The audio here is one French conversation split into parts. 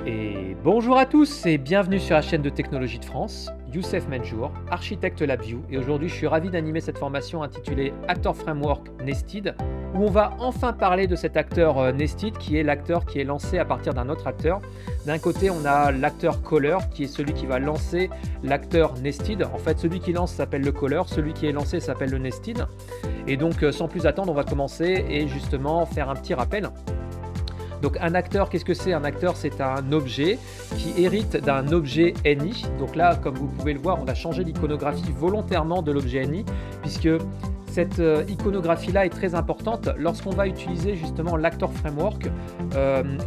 Et bonjour à tous et bienvenue sur la chaîne de technologie de France, Youssef Menjour, architecte LabVIEW, et aujourd'hui je suis ravi d'animer cette formation intitulée Actor Framework Nested, où on va enfin parler de cet acteur Nested qui est l'acteur qui est lancé à partir d'un autre acteur. D'un côté on a l'acteur Caller qui est celui qui va lancer l'acteur Nested. En fait celui qui lance s'appelle le Caller, celui qui est lancé s'appelle le Nested. Et donc sans plus attendre on va commencer et justement faire un petit rappel. Donc un acteur, qu'est-ce que c'est? Un acteur, c'est un objet qui hérite d'un objet NI. Donc là, comme vous pouvez le voir, on a changé l'iconographie volontairement de l'objet NI, puisque cette iconographie-là est très importante lorsqu'on va utiliser justement l'Actor Framework.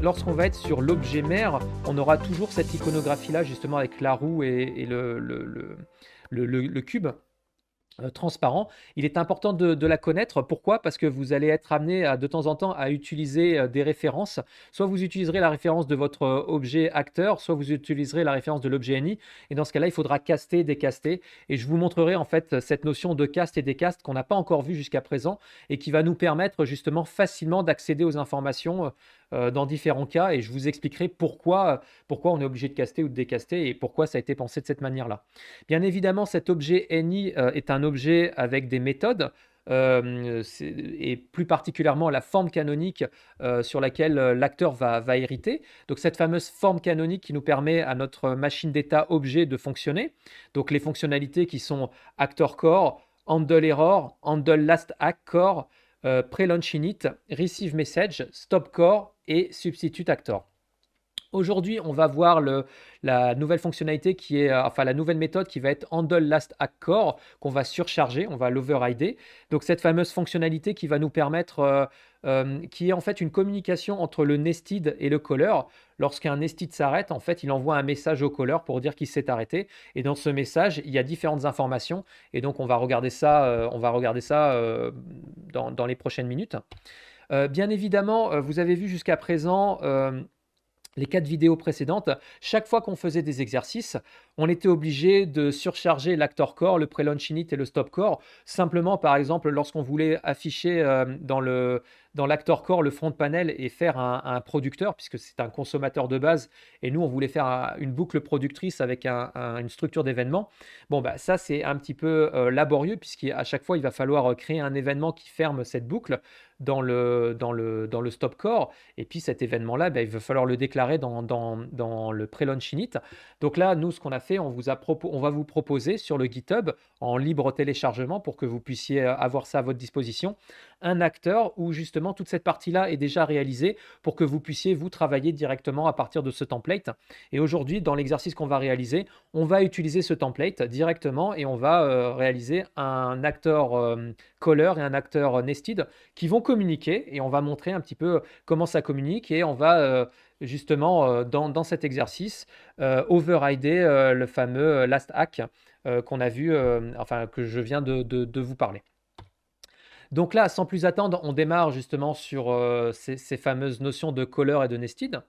Lorsqu'on va être sur l'objet mère, on aura toujours cette iconographie-là justement avec la roue et le cube. Transparent. Il est important de la connaître. Pourquoi? Parce que vous allez être amené de temps en temps à utiliser des références. Soit vous utiliserez la référence de votre objet acteur, soit vous utiliserez la référence de l'objet NI. Et dans ce cas-là, il faudra caster, décaster. Et je vous montrerai en fait cette notion de cast et décast qu'on n'a pas encore vu jusqu'à présent et qui va nous permettre justement facilement d'accéder aux informations dans différents cas. Et je vous expliquerai pourquoi on est obligé de caster ou de décaster et pourquoi ça a été pensé de cette manière-là. Bien évidemment, cet objet NI est un objet avec des méthodes, et plus particulièrement la forme canonique sur laquelle l'acteur va hériter. Donc cette fameuse forme canonique qui nous permet à notre machine d'état objet de fonctionner. Donc les fonctionnalités qui sont actor core, handle error, handle last act core, pre-launch init, receive message, stop core et substitute actor. Aujourd'hui, on va voir la nouvelle fonctionnalité qui est, enfin la nouvelle méthode qui va être handle last act core qu'on va surcharger, on va l'overrider. Donc cette fameuse fonctionnalité qui va nous permettre, qui est en fait une communication entre le nested et le caller. Lorsqu'un nested s'arrête, en fait, il envoie un message au caller pour dire qu'il s'est arrêté. Et dans ce message, il y a différentes informations. Et donc on va regarder ça, dans les prochaines minutes. Bien évidemment, vous avez vu jusqu'à présent les 4 vidéos précédentes, chaque fois qu'on faisait des exercices, on était obligé de surcharger l'actor core, le pre-launch init et le stop core. Simplement, par exemple, lorsqu'on voulait afficher dans l'actor core le front panel et faire un producteur, puisque c'est un consommateur de base, et nous, on voulait faire une boucle productrice avec une structure d'événement. Bon, bah, ça, c'est un petit peu laborieux, puisqu'à chaque fois, il va falloir créer un événement qui ferme cette boucle dans le stop core. Et puis cet événement-là, il va falloir le déclarer dans le pre-launch init. Donc là, nous, ce qu'on a fait, on va vous proposer sur le GitHub en libre téléchargement pour que vous puissiez avoir ça à votre disposition, un acteur où justement toute cette partie-là est déjà réalisée pour que vous puissiez vous travailler directement à partir de ce template. Et aujourd'hui, dans l'exercice qu'on va réaliser, on va utiliser ce template directement et on va réaliser un acteur caller et un acteur nested qui vont communiquer et on va montrer un petit peu comment ça communique et on va justement dans cet exercice overrider le fameux last hack qu'on a vu, enfin que je viens de vous parler. Donc là, sans plus attendre, on démarre justement sur ces fameuses notions de caller et de nested.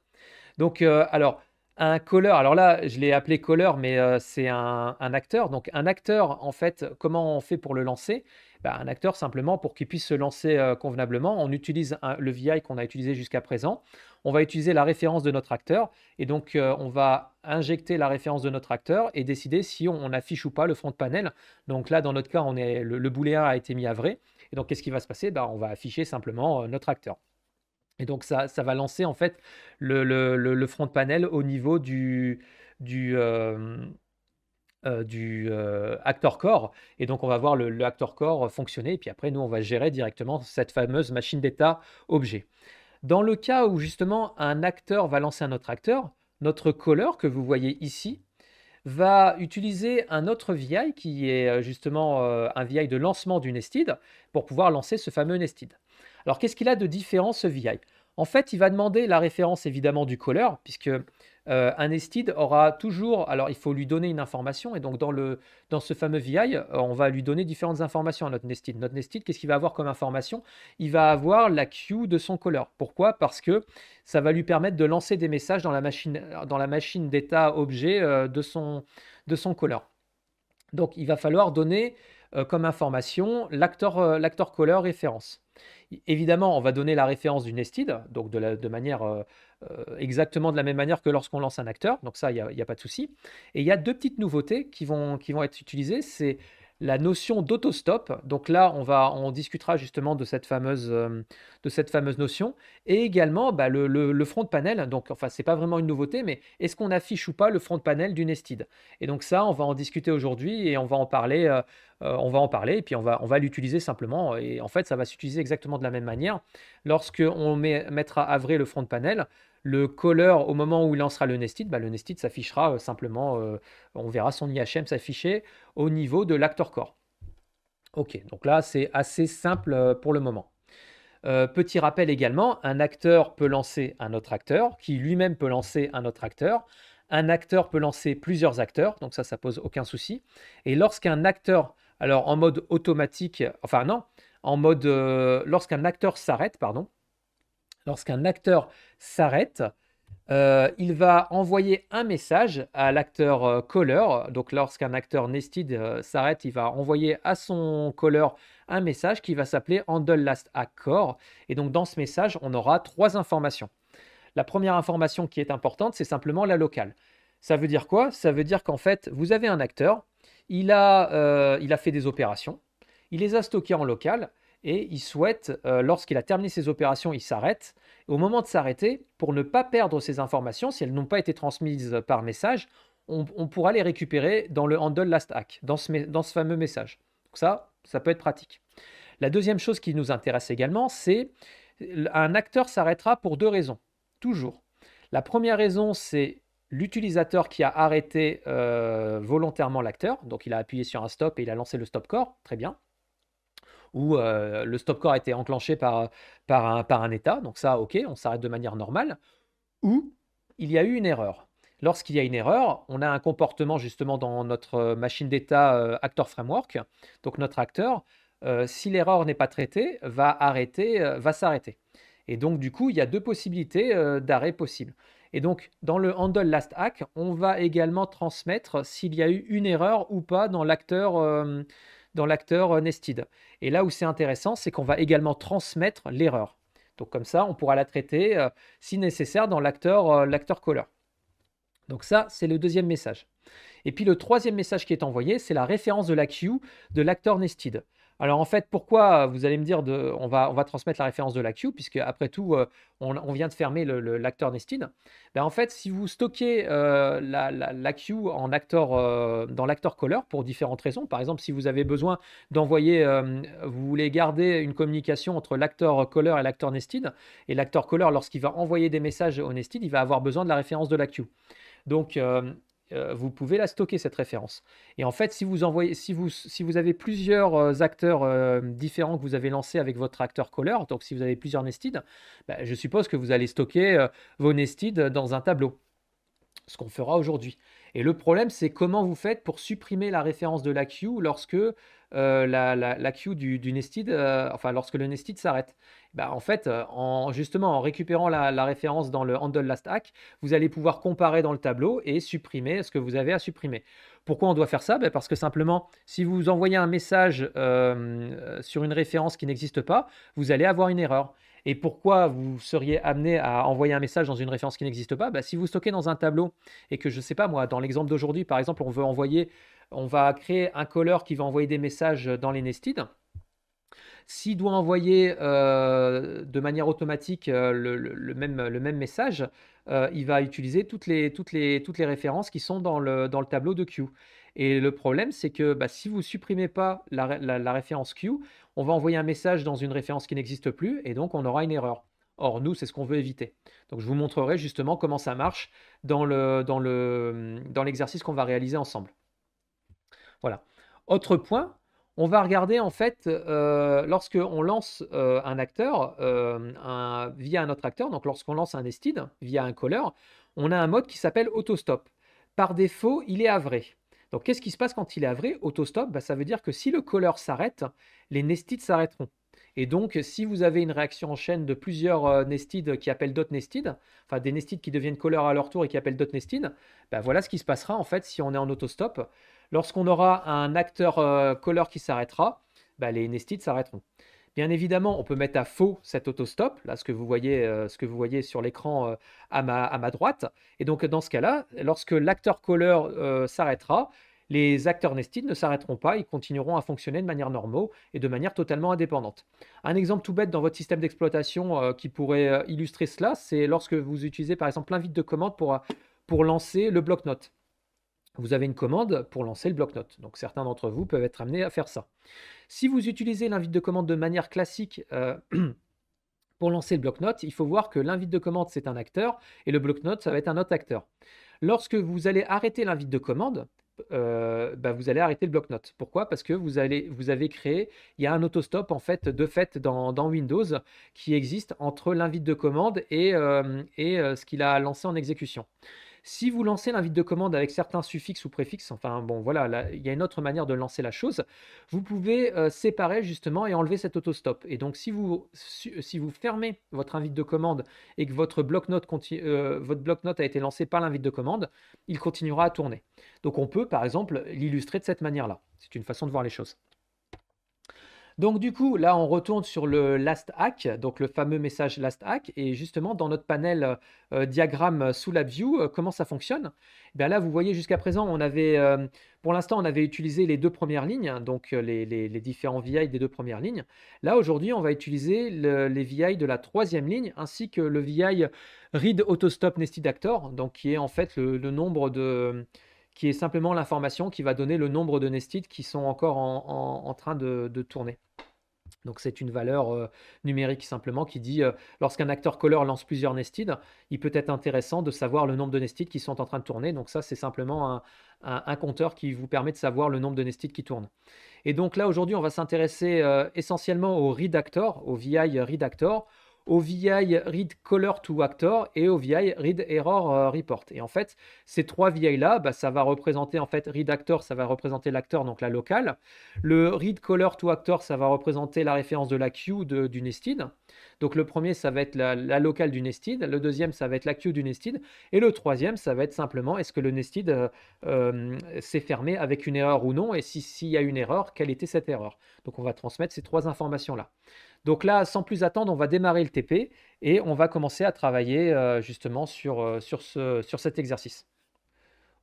Donc alors un caller, alors là je l'ai appelé caller mais c'est un acteur. Donc un acteur en fait, comment on fait pour le lancer? Un acteur simplement pour qu'il puisse se lancer convenablement, on utilise le VI qu'on a utilisé jusqu'à présent. On va utiliser la référence de notre acteur et donc on va injecter la référence de notre acteur et décider si on affiche ou pas le front panel. Donc là dans notre cas, le booléen a été mis à vrai. Et donc qu'est-ce qui va se passer? On va afficher simplement notre acteur. Et donc ça va lancer en fait le front panel au niveau du actor core. Et donc on va voir le actor core fonctionner. Et puis après, nous, on va gérer directement cette fameuse machine d'état objet. Dans le cas où justement un acteur va lancer un autre acteur, notre caller que vous voyez ici va utiliser un autre VI qui est justement un VI de lancement du nested pour pouvoir lancer ce fameux nested. Alors qu'est-ce qu'il a de différent ce VI? En fait, il va demander la référence évidemment du caller puisque un nested aura toujours, alors il faut lui donner une information et donc dans ce fameux VI, on va lui donner différentes informations à notre nested. Notre nested, qu'est-ce qu'il va avoir comme information? Il va avoir la queue de son caller. Pourquoi? Parce que ça va lui permettre de lancer des messages dans la machine d'état objet de son caller. Donc il va falloir donner comme information l'acteur caller référence. Évidemment, on va donner la référence du nested, donc de manière exactement de la même manière que lorsqu'on lance un acteur. Donc ça, il n'y a pas de souci. Et il y a deux petites nouveautés qui vont être utilisées. C'est la notion d'autostop. Donc là, on discutera justement de cette fameuse notion. Et également, bah, le front panel. Donc, enfin, c'est pas vraiment une nouveauté, mais est-ce qu'on affiche ou pas le front panel du nested? Et donc ça, on va en discuter aujourd'hui et on va en parler. Et puis on va l'utiliser simplement. Et en fait, ça va s'utiliser exactement de la même manière. Lorsque on mettra à vrai le front panel, le caller, au moment où il lancera le nested, bah, le nested s'affichera simplement, on verra son IHM s'afficher au niveau de l'actor core. Ok, donc là, c'est assez simple pour le moment. Petit rappel également, un acteur peut lancer un autre acteur, qui lui-même peut lancer un autre acteur. Un acteur peut lancer plusieurs acteurs, donc ça pose aucun souci. Et lorsqu'un acteur, alors en mode automatique, enfin non, en mode, lorsqu'un acteur s'arrête, pardon, lorsqu'un acteur s'arrête, il va envoyer un message à l'acteur caller. Donc lorsqu'un acteur nested s'arrête, il va envoyer à son caller un message qui va s'appeler handle last act core. Et donc dans ce message, on aura trois informations. La première information qui est importante, c'est simplement la locale. Ça veut dire quoi? Ça veut dire qu'en fait, vous avez un acteur, il a fait des opérations, il les a stockées en local et il souhaite, lorsqu'il a terminé ses opérations, il s'arrête. Au moment de s'arrêter, pour ne pas perdre ces informations, si elles n'ont pas été transmises par message, on pourra les récupérer dans le handle last act, dans ce fameux message. Donc ça peut être pratique. La deuxième chose qui nous intéresse également, c'est un acteur s'arrêtera pour deux raisons, toujours. La première raison, c'est l'utilisateur qui a arrêté volontairement l'acteur, donc il a appuyé sur un stop et il a lancé le stop core, très bien. Ou le stop core a été enclenché par un état, donc ça, ok, on s'arrête de manière normale. Ou il y a eu une erreur. Lorsqu'il y a une erreur, on a un comportement justement dans notre machine d'état Actor Framework, donc notre acteur, si l'erreur n'est pas traitée, va s'arrêter. Et donc du coup, il y a deux possibilités d'arrêt possibles. Et donc dans le handle last act, on va également transmettre s'il y a eu une erreur ou pas dans l'acteur nested. Et là où c'est intéressant, c'est qu'on va également transmettre l'erreur. Donc comme ça, on pourra la traiter si nécessaire dans l'acteur caller. Donc ça, c'est le deuxième message. Et puis le troisième message qui est envoyé, c'est la référence de la queue de l'acteur nested. Alors en fait, pourquoi vous allez me dire on va transmettre la référence de la queue, puisque après tout, on vient de fermer l'acteur nested. Ben, en fait, si vous stockez la queue dans l'acteur caller pour différentes raisons, par exemple, si vous avez besoin d'envoyer, vous voulez garder une communication entre l'acteur caller et l'acteur nested, et l'acteur caller, lorsqu'il va envoyer des messages au nested, il va avoir besoin de la référence de la queue. Donc, vous pouvez la stocker cette référence. Et en fait, si vous avez plusieurs acteurs différents que vous avez lancés avec votre acteur caller, donc si vous avez plusieurs nested, bah, je suppose que vous allez stocker vos nested dans un tableau, ce qu'on fera aujourd'hui. Et le problème, c'est comment vous faites pour supprimer la référence de la queue lorsque la queue du nested, enfin lorsque le nested s'arrête. Bah, en fait, justement en récupérant la référence dans le handle last act, vous allez pouvoir comparer dans le tableau et supprimer ce que vous avez à supprimer. Pourquoi on doit faire ça? Bah, parce que simplement, si vous envoyez un message sur une référence qui n'existe pas, vous allez avoir une erreur. Et pourquoi vous seriez amené à envoyer un message dans une référence qui n'existe pas? Bah, si vous stockez dans un tableau et que, je ne sais pas moi, dans l'exemple d'aujourd'hui, par exemple, on va créer un caller qui va envoyer des messages dans les nested. S'il doit envoyer de manière automatique le même message, il va utiliser toutes les références qui sont dans le tableau de queue. Et le problème, c'est que bah, si vous ne supprimez pas la référence queue, on va envoyer un message dans une référence qui n'existe plus et donc on aura une erreur. Or, nous, c'est ce qu'on veut éviter. Donc, je vous montrerai justement comment ça marche dans l'exercice qu'on va réaliser ensemble. Voilà. Autre point, on va regarder en fait, lorsque on lance un acteur via un autre acteur, donc lorsqu'on lance un nested via un caller, on a un mode qui s'appelle autostop. Par défaut, il est avré. Donc qu'est-ce qui se passe quand il est avré? Autostop, bah, ça veut dire que si le caller s'arrête, les nested s'arrêteront. Et donc, si vous avez une réaction en chaîne de plusieurs nested qui appellent .nested, enfin des nested qui deviennent caller à leur tour et qui appellent .nested, bah, voilà ce qui se passera en fait si on est en autostop. Lorsqu'on aura un acteur caller qui s'arrêtera, bah, les nested s'arrêteront. Bien évidemment, on peut mettre à faux cet autostop, là ce que vous voyez sur l'écran à ma droite. Et donc dans ce cas-là, lorsque l'acteur caller s'arrêtera, les acteurs nested ne s'arrêteront pas, ils continueront à fonctionner de manière normale et de manière totalement indépendante. Un exemple tout bête dans votre système d'exploitation qui pourrait illustrer cela, c'est lorsque vous utilisez par exemple l'invite de commande pour lancer le bloc-notes. Vous avez une commande pour lancer le bloc-notes. Donc certains d'entre vous peuvent être amenés à faire ça. Si vous utilisez l'invite de commande de manière classique pour lancer le bloc-notes, il faut voir que l'invite de commande, c'est un acteur et le bloc-notes, ça va être un autre acteur. Lorsque vous allez arrêter l'invite de commande, bah, vous allez arrêter le bloc-notes. Pourquoi? Parce que vous avez créé, il y a un autostop en fait, dans Windows qui existe entre l'invite de commande et ce qu'il a lancé en exécution. Si vous lancez l'invite de commande avec certains suffixes ou préfixes, enfin bon voilà, là, il y a une autre manière de lancer la chose, vous pouvez séparer justement et enlever cet autostop. Et donc si vous fermez votre invite de commande et que votre bloc-notes a été lancé par l'invite de commande, il continuera à tourner. Donc on peut par exemple l'illustrer de cette manière-là. C'est une façon de voir les choses. Donc du coup, là, on retourne sur le last hack, donc le fameux message last hack, et justement dans notre panel diagramme sous la view, comment ça fonctionne? Eh bien là, vous voyez jusqu'à présent, pour l'instant, on avait utilisé les deux premières lignes, hein, donc les différents VI des deux premières lignes. Là, aujourd'hui, on va utiliser les VI de la troisième ligne, ainsi que le VI read autostop nested actor, donc qui est en fait le nombre qui est simplement l'information qui va donner le nombre de nested qui sont encore en train de tourner. Donc c'est une valeur numérique simplement qui dit lorsqu'un acteur caller lance plusieurs nested, il peut être intéressant de savoir le nombre de nested qui sont en train de tourner. Donc ça c'est simplement un compteur qui vous permet de savoir le nombre de nested qui tournent. Et donc là aujourd'hui on va s'intéresser essentiellement au read actor, au VI read actor, au VI read caller to actor et au VI read error report. Et en fait, ces trois VI là, bah, ça va représenter en fait read actor, ça va représenter l'acteur, donc la locale. Le read caller to actor, ça va représenter la référence de la queue du nested. Donc le premier, ça va être la locale du nested. Le deuxième, ça va être la queue du nested. Et le troisième, ça va être simplement est-ce que le nested s'est fermé avec une erreur ou non. Et s'il y a une erreur, quelle était cette erreur? Donc on va transmettre ces trois informations-là. Donc là, sans plus attendre, on va démarrer le TP et on va commencer à travailler justement sur cet exercice.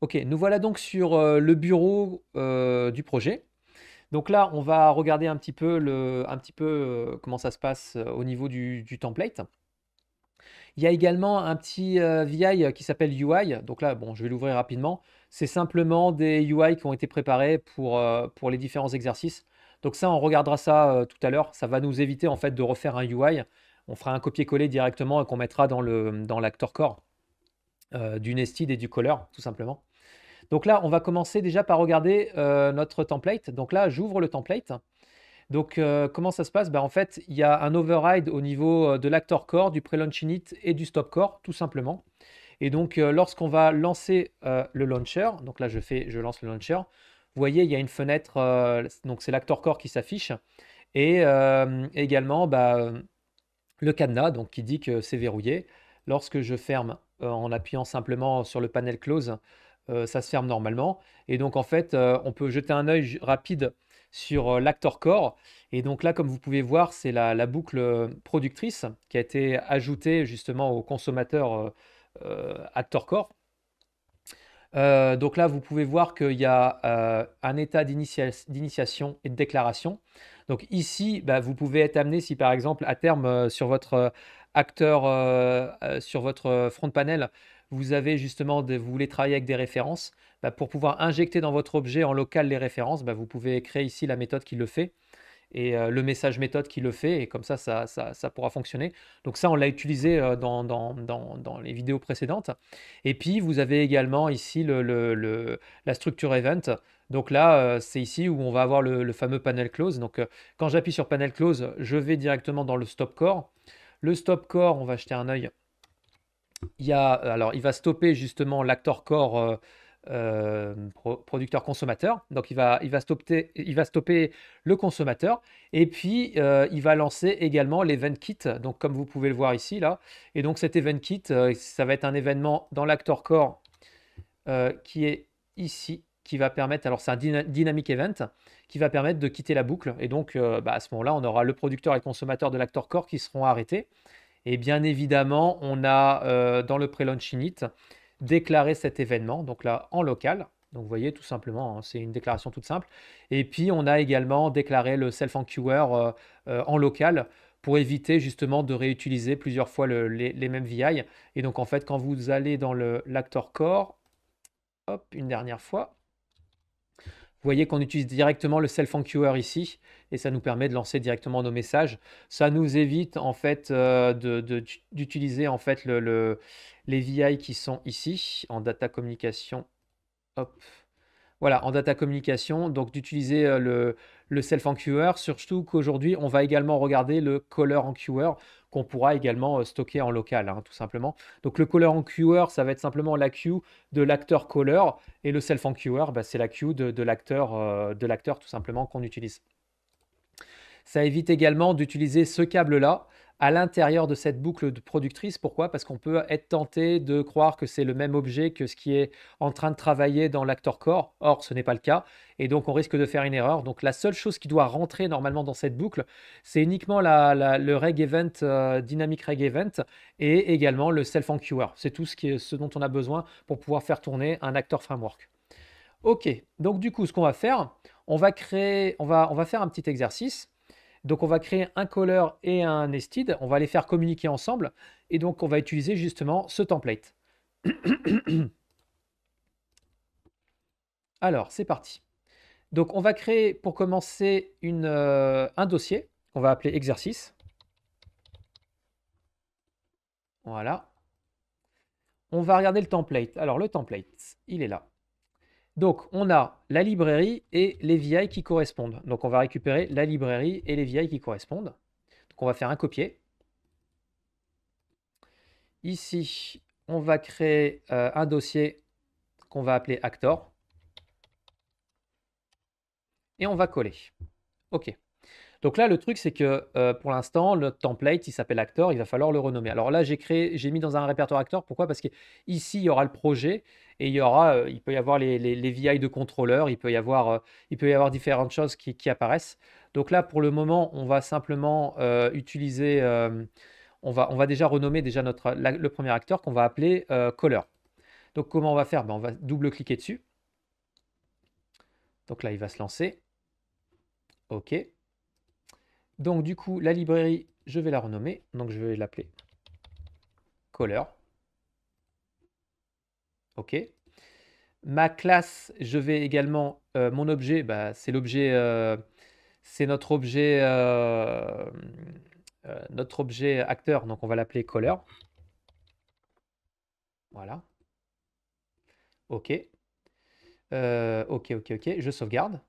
Ok, nous voilà donc sur le bureau du projet. Donc là, on va regarder un petit peu, comment ça se passe au niveau du template. Il y a également un petit VI qui s'appelle UI. Donc là, bon, je vais l'ouvrir rapidement. C'est simplement des UI qui ont été préparés pour les différents exercices. Donc ça, on regardera ça tout à l'heure. Ça va nous éviter en fait de refaire un UI. On fera un copier-coller directement et qu'on mettra dans l'actor core du nested et du caller, tout simplement. Donc là, on va commencer déjà par regarder notre template. Donc là, j'ouvre le template. Donc, comment ça se passe? En fait, il y a un override au niveau de l'actor core, du pre-launch init et du stop core, tout simplement. Et donc, lorsqu'on va lancer le launcher, donc là, je lance le launcher, vous voyez, il y a une fenêtre, donc c'est l'actor core qui s'affiche, et également le cadenas, donc qui dit que c'est verrouillé. Lorsque je ferme en appuyant simplement sur le panel close, ça se ferme normalement. Et donc, en fait, on peut jeter un œil rapide sur l'actor core. Et donc là, comme vous pouvez voir, c'est la boucle productrice qui a été ajoutée justement au consommateur actor core. Donc là, vous pouvez voir qu'il y a un état d'initiation et de déclaration. Donc ici, vous pouvez être amené si par exemple à terme sur votre sur votre front panel, vous avez justement, vous voulez travailler avec des références, pour pouvoir injecter dans votre objet en local les références, vous pouvez créer ici la méthode qui le fait et le message méthode qui le fait, et comme ça pourra fonctionner. Donc ça, on l'a utilisé dans les vidéos précédentes. Et puis, vous avez également ici la structure event. Donc là, c'est ici où on va avoir le fameux panel close. Donc, quand j'appuie sur panel close, je vais directement dans le stop core. Le stop core, on va jeter un œil. Alors, il va stopper justement l'actor core producteur consommateur. Donc il va stopper le consommateur, et puis il va lancer également l'event kit, donc comme vous pouvez le voir ici là. Et donc cet event kit, ça va être un événement dans l'actor core qui est ici. qui va permettre, alors c'est un dynamic event, qui va permettre de quitter la boucle. Et donc, à ce moment-là, on aura le producteur et le consommateur de l'actor core qui seront arrêtés. Et bien évidemment, on a dans le pre-launch init déclaré cet événement, donc là en local. Donc vous voyez tout simplement, hein, c'est une déclaration toute simple. Et puis on a également déclaré le self-enqueuer en local pour éviter justement de réutiliser plusieurs fois les mêmes VI. Et donc en fait, quand vous allez dans l'actor core, hop, une dernière fois, vous voyez qu'on utilise directement le self-enqueuer ici et ça nous permet de lancer directement nos messages. Ça nous évite en fait d'utiliser en fait les VI qui sont ici en data communication. Hop. Voilà, en data communication, donc d'utiliser le self-enqueuer, surtout qu'aujourd'hui, on va également regarder le caller enqueuer qu'on pourra également stocker en local, hein, tout simplement. Donc le caller enqueuer, ça va être simplement la queue de l'acteur caller, et le self-enqueuer, bah, c'est la queue de l'acteur tout simplement qu'on utilise. Ça évite également d'utiliser ce câble-là à l'intérieur de cette boucle de productrice. Pourquoi? Parce qu'on peut être tenté de croire que c'est le même objet que ce qui est en train de travailler dans l'actor core. Or, ce n'est pas le cas. Et donc, on risque de faire une erreur. Donc, la seule chose qui doit rentrer normalement dans cette boucle, c'est uniquement le reg event, dynamic reg event, et également le self-enqueuer. C'est tout ce dont on a besoin pour pouvoir faire tourner un actor framework. OK. Donc, du coup, ce qu'on va faire, on va faire un petit exercice. Donc, on va créer un caller et un nested. On va les faire communiquer ensemble. Et donc, on va utiliser justement ce template. Alors, c'est parti. Donc, on va créer pour commencer un dossier qu'on va appeler exercice. Voilà. On va regarder le template. Alors, le template, il est là. Donc, on a la librairie et les VI qui correspondent. Donc, on va récupérer la librairie et les VI qui correspondent. Donc, on va faire un copier. Ici, on va créer un dossier qu'on va appeler actor. Et on va coller. OK. Donc là, le truc, c'est que pour l'instant, le template, il s'appelle actor, il va falloir le renommer. Alors là, j'ai mis dans un répertoire actor. Pourquoi? Parce qu'ici, il y aura le projet et il peut y avoir les VI de contrôleur, il peut y avoir différentes choses qui apparaissent. Donc là, pour le moment, on va simplement utiliser, on va déjà renommer le premier acteur qu'on va appeler caller. Donc comment on va faire? Ben, on va double-cliquer dessus. Donc là, il va se lancer. OK. Donc du coup, la librairie, je vais la renommer. Donc je vais l'appeler caller. OK. Ma classe, je vais également mon objet, bah, c'est notre objet acteur. Donc on va l'appeler caller. Voilà. OK. OK, OK, OK. Je sauvegarde.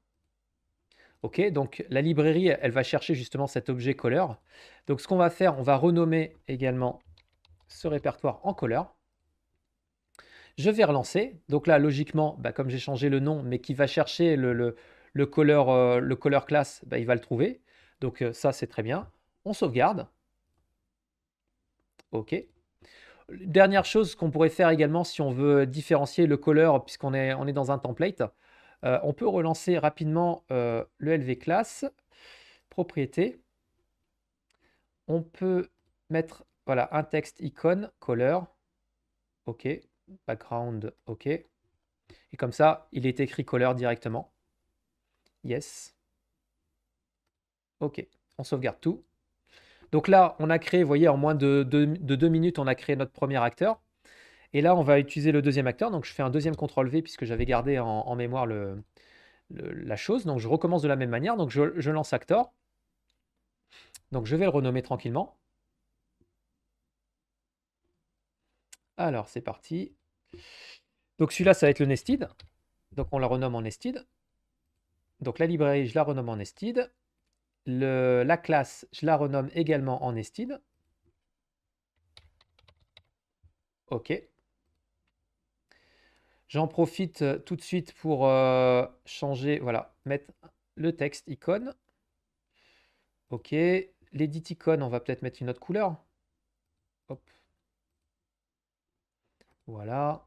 OK, donc la librairie, elle va chercher justement cet objet caller. Donc ce qu'on va faire, on va renommer également ce répertoire en caller. Je vais relancer. Donc là, logiquement, bah, comme j'ai changé le nom, mais qui va chercher le caller class, bah, il va le trouver. Donc ça, c'est très bien. On sauvegarde. OK. Dernière chose qu'on pourrait faire également si on veut différencier le caller, puisqu'on est dans un template, on peut relancer rapidement le LV class, propriété. On peut mettre voilà, un texte icône, caller. OK. Background, OK. Et comme ça, il est écrit caller directement. Yes. OK. On sauvegarde tout. Donc là, on a créé, vous voyez, en moins de 2 minutes, on a créé notre premier acteur. Et là, on va utiliser le deuxième acteur. Donc je fais un deuxième CTRL-V puisque j'avais gardé en mémoire la chose. Donc je recommence de la même manière. Donc je lance actor. Donc je vais le renommer tranquillement. Alors c'est parti. Donc celui-là, ça va être le nested. Donc on la renomme en nested. Donc la librairie, je la renomme en nested. La classe, je la renomme également en nested. OK. J'en profite tout de suite pour changer, voilà, mettre le texte icône. OK. L'edit icône, on va peut-être mettre une autre couleur. Hop. Voilà.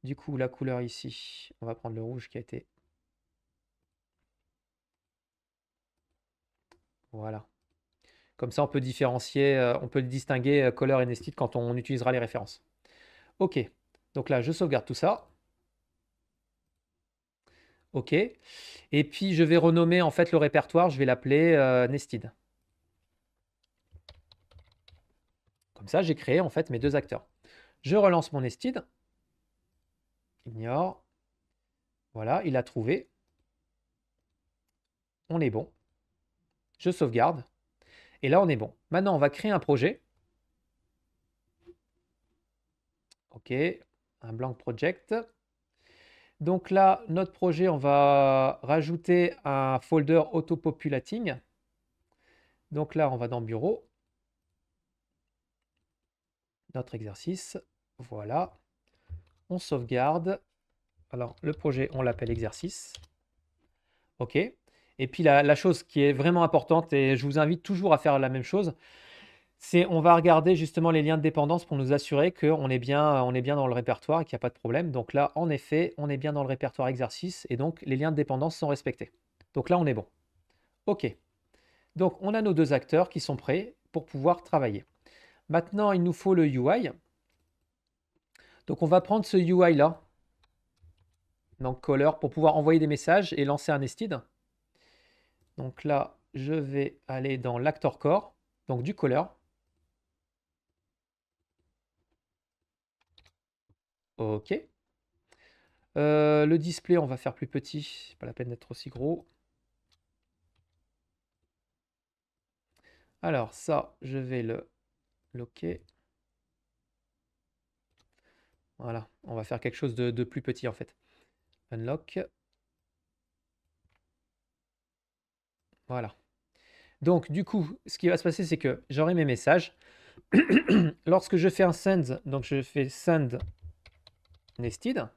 du coup, la couleur ici, on va prendre le rouge qui a été... Voilà. Comme ça, on peut différencier, on peut distinguer color et nested quand on utilisera les références. OK. Donc là, je sauvegarde tout ça. OK. Et puis, je vais renommer en fait le répertoire. Je vais l'appeler nested. Comme ça, j'ai créé en fait mes deux acteurs. Je relance mon nested. Ignore. Voilà, il a trouvé. On est bon. Je sauvegarde. Et là, on est bon. Maintenant, on va créer un projet. OK. Un blank project. Donc là, notre projet, on va rajouter un folder auto-populating. Donc là, on va dans Bureau. Notre exercice. Voilà. On sauvegarde. Alors, le projet, on l'appelle exercice. OK. Et puis, la chose qui est vraiment importante, et je vous invite toujours à faire la même chose, c'est on va regarder justement les liens de dépendance pour nous assurer qu'on est bien dans le répertoire et qu'il n'y a pas de problème. Donc là, en effet, on est bien dans le répertoire exercice et donc les liens de dépendance sont respectés. Donc là, on est bon. OK. Donc, on a nos deux acteurs qui sont prêts pour pouvoir travailler. Maintenant, il nous faut le UI. Donc, on va prendre ce UI-là, donc Color, pour pouvoir envoyer des messages et lancer un nested. Donc là, je vais aller dans l'Actor Core, donc du Color. OK. Le display, on va faire plus petit. Pas la peine d'être aussi gros. Alors ça, je vais le locker. Voilà, on va faire quelque chose de plus petit en fait. Unlock. Voilà. Donc du coup, ce qui va se passer, c'est que j'aurai mes messages. Lorsque je fais un send, donc je fais send nested.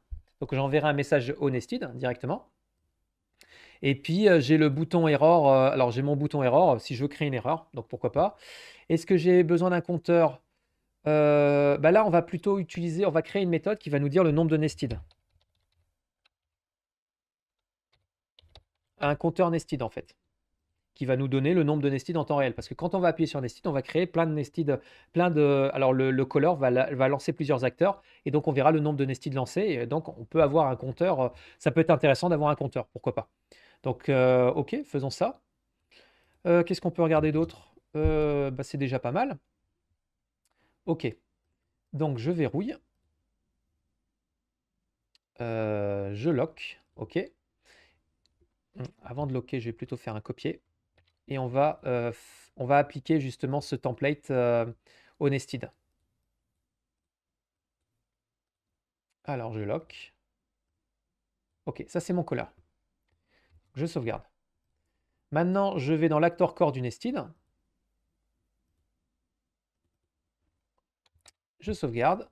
Donc j'enverrai un message au nested directement. Et puis j'ai le bouton error. Alors j'ai mon bouton error si je veux créer une erreur, donc pourquoi pas. Est-ce que j'ai besoin d'un compteur? Bah là, on va plutôt utiliser, on va créer une méthode qui va nous dire le nombre de nested. Un compteur nested en fait, qui va nous donner le nombre de nested en temps réel. Parce que quand on va appuyer sur nested, on va créer plein de nested, alors le caller va lancer plusieurs acteurs, et donc on verra le nombre de nested lancés, et donc on peut avoir un compteur. Ça peut être intéressant d'avoir un compteur, pourquoi pas. Donc ok, faisons ça. Qu'est-ce qu'on peut regarder d'autre? Bah, c'est déjà pas mal. Ok, donc je verrouille. Je lock, ok. Avant de locker, je vais plutôt faire un copier. Et on va appliquer justement ce template au nested. Alors je lock. Ok, ça c'est mon color. Je sauvegarde. Maintenant, je vais dans l'actor core du nested. Je sauvegarde.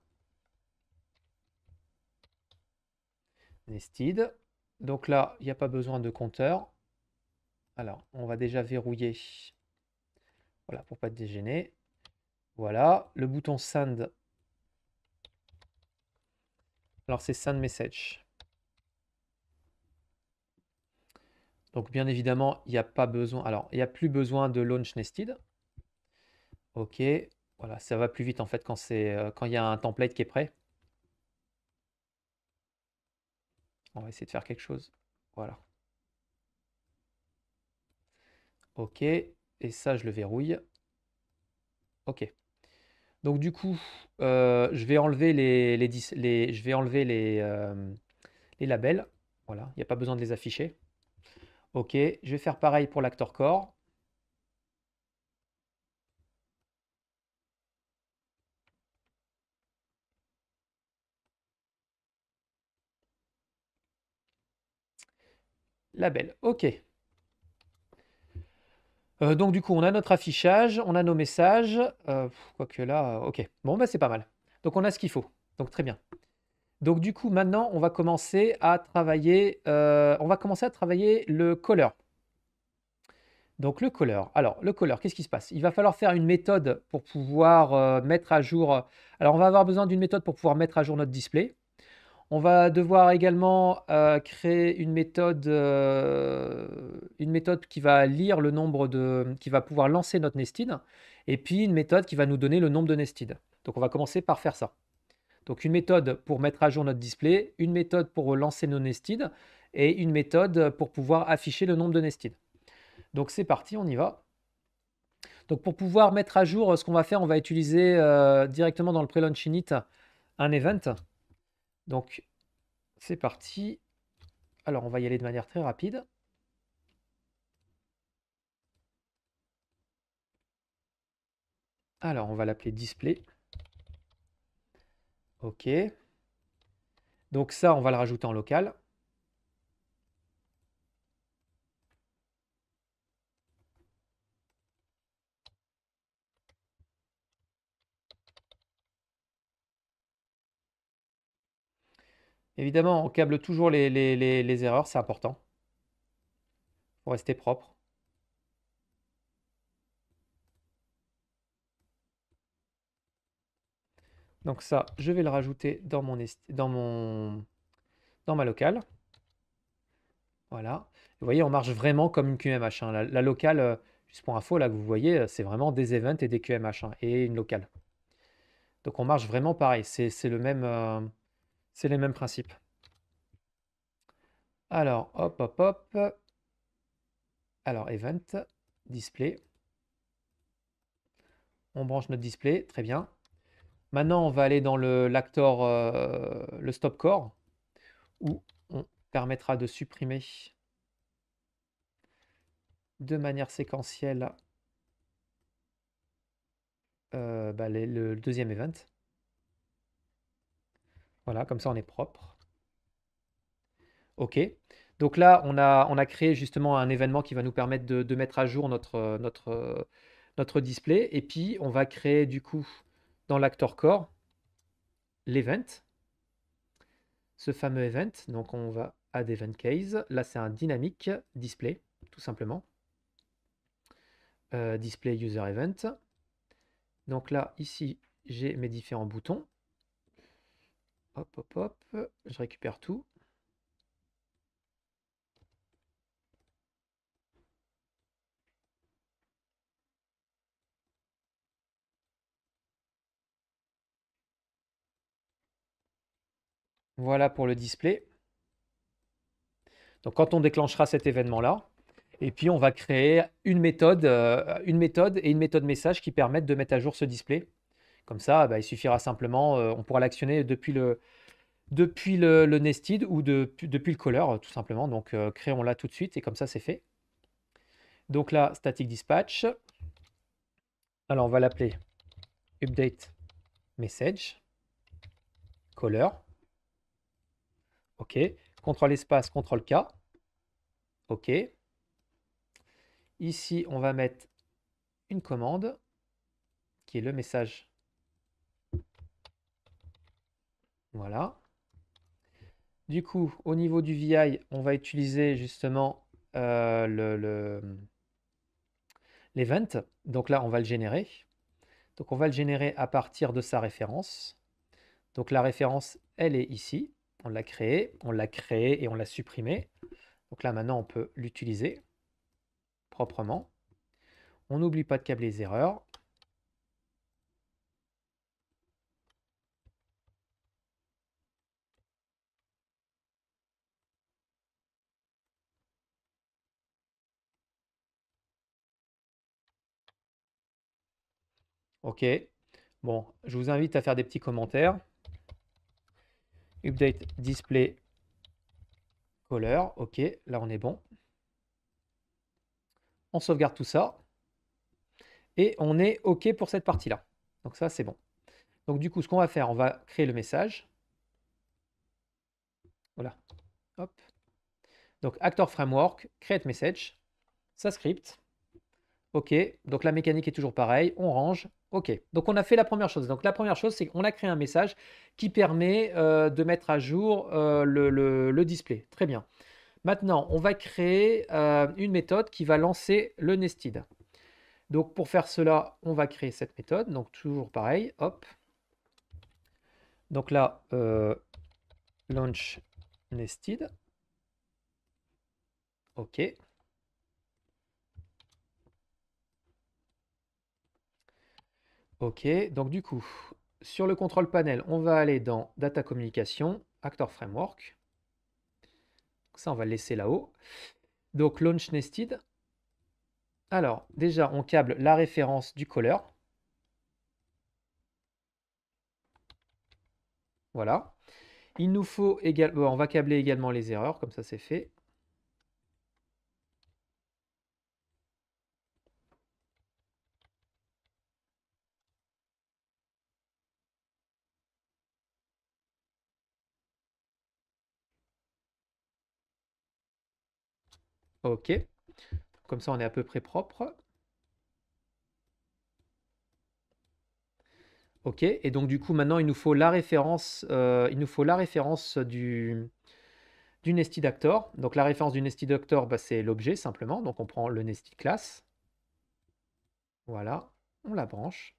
Nested. Donc là, il n'y a pas besoin de compteur. Alors, on va déjà verrouiller. Voilà, pour pas te dégêner. Voilà, le bouton send. Alors c'est send message. Donc bien évidemment, il n'y a pas besoin. Alors, il n'y a plus besoin de launch nested. Ok, voilà, ça va plus vite en fait quand il y a un template qui est prêt. On va essayer de faire quelque chose. Voilà. Ok, et ça je le verrouille. Ok. Donc du coup, je vais enlever les labels. Voilà, il n'y a pas besoin de les afficher. Ok, je vais faire pareil pour l'actor core. Label, ok. Donc du coup, on a notre affichage, on a nos messages. Quoique là, ok. Bon, bah c'est pas mal. Donc on a ce qu'il faut. Donc très bien. Donc du coup, maintenant, on va commencer à travailler, le color. Donc le color. Alors le color, qu'est-ce qui se passe? Il va falloir faire une méthode pour pouvoir mettre à jour. Alors on va avoir besoin d'une méthode pour pouvoir mettre à jour notre display. On va devoir également créer une méthode qui va lire le nombre qui va pouvoir lancer notre nested, et puis une méthode qui va nous donner le nombre de nested. Donc on va commencer par faire ça. Donc une méthode pour mettre à jour notre display, une méthode pour lancer nos nested, et une méthode pour pouvoir afficher le nombre de nested. Donc c'est parti, on y va. Donc pour pouvoir mettre à jour, ce qu'on va faire, on va utiliser directement dans le pre-launch init un event. Donc c'est parti. Alors on va y aller de manière très rapide. Alors on va l'appeler display. OK. Donc ça, on va le rajouter en local. Évidemment, on câble toujours les erreurs, c'est important. Pour rester propre. Donc ça, je vais le rajouter dans ma locale. Voilà. Vous voyez, on marche vraiment comme une QMH, hein. La locale, juste pour info, là que vous voyez, c'est vraiment des events et des QMH, hein, et une locale. Donc on marche vraiment pareil. C'est les mêmes principes. Alors, hop, hop, hop. Alors, event, display. On branche notre display, très bien. Maintenant, on va aller dans l'actor, le stop core, où on permettra de supprimer de manière séquentielle le deuxième event. Voilà, comme ça on est propre. OK. Donc là, on a créé justement un événement qui va nous permettre de mettre à jour notre display. Et puis, on va créer du coup dans l'actor core l'event, ce fameux event. Donc, on va add event case. Là, c'est un dynamique display, tout simplement. Display user event. Donc là, ici, j'ai mes différents boutons. Hop, hop, hop. Je récupère tout. Voilà pour le display. Donc quand on déclenchera cet événement-là, et puis on va créer une méthode et une méthode message qui permettent de mettre à jour ce display. Comme ça, il suffira simplement, on pourra l'actionner depuis le nested ou depuis le caller, tout simplement. Donc créons-la tout de suite et comme ça c'est fait. Donc là, static dispatch. Alors on va l'appeler update message caller. OK. CTRL espace, CTRL K. OK. Ici, on va mettre une commande qui est le message. Voilà. Du coup, au niveau du VI, on va utiliser justement l'event. Donc là, on va le générer. Donc on va le générer à partir de sa référence. Donc la référence, elle est ici. On l'a créée et on l'a supprimée. Donc là, maintenant, on peut l'utiliser proprement. On n'oublie pas de câbler les erreurs. OK. Bon, je vous invite à faire des petits commentaires. Update display color. OK, là on est bon. On sauvegarde tout ça. Et on est OK pour cette partie-là. Donc ça, c'est bon. Donc du coup, ce qu'on va faire, on va créer le message. Voilà. Hop. Donc Actor Framework, create message. Ça script. OK. Donc la mécanique est toujours pareille. On range. OK. Donc on a fait la première chose. Donc la première chose, c'est qu'on a créé un message qui permet de mettre à jour le display. Très bien. Maintenant, on va créer une méthode qui va lancer le nested. Donc pour faire cela, on va créer cette méthode. Donc toujours pareil. Hop. Donc là, launch nested. OK. OK, donc du coup, sur le contrôle panel, on va aller dans Data Communication, Actor Framework. Ça, on va le laisser là-haut. Donc, Launch Nested. Alors, déjà, on câble la référence du caller. Voilà. Il nous faut également, on va câbler également les erreurs, comme ça c'est fait. OK. Comme ça, on est à peu près propre. OK. Et donc, du coup, maintenant, il nous faut la référence, du nested actor. Donc, la référence du nested actor, bah, c'est l'objet simplement. Donc, on prend le nested class. Voilà. On la branche.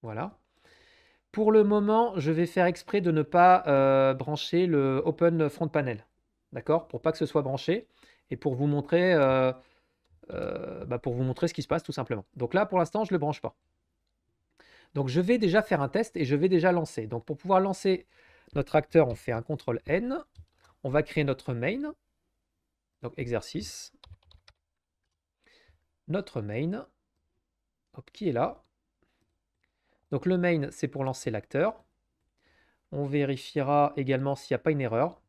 Voilà. Pour le moment, je vais faire exprès de ne pas brancher le Open Front Panel. D'accord? Pour pas que ce soit branché et pour vous montrer, ce qui se passe tout simplement. Donc là, pour l'instant, je ne le branche pas. Donc je vais déjà faire un test et je vais déjà lancer. Donc pour pouvoir lancer notre acteur, on fait un CTRL N. On va créer notre main. Donc exercice. Notre main. Hop, qui est là? Donc le main, c'est pour lancer l'acteur. On vérifiera également s'il n'y a pas une erreur.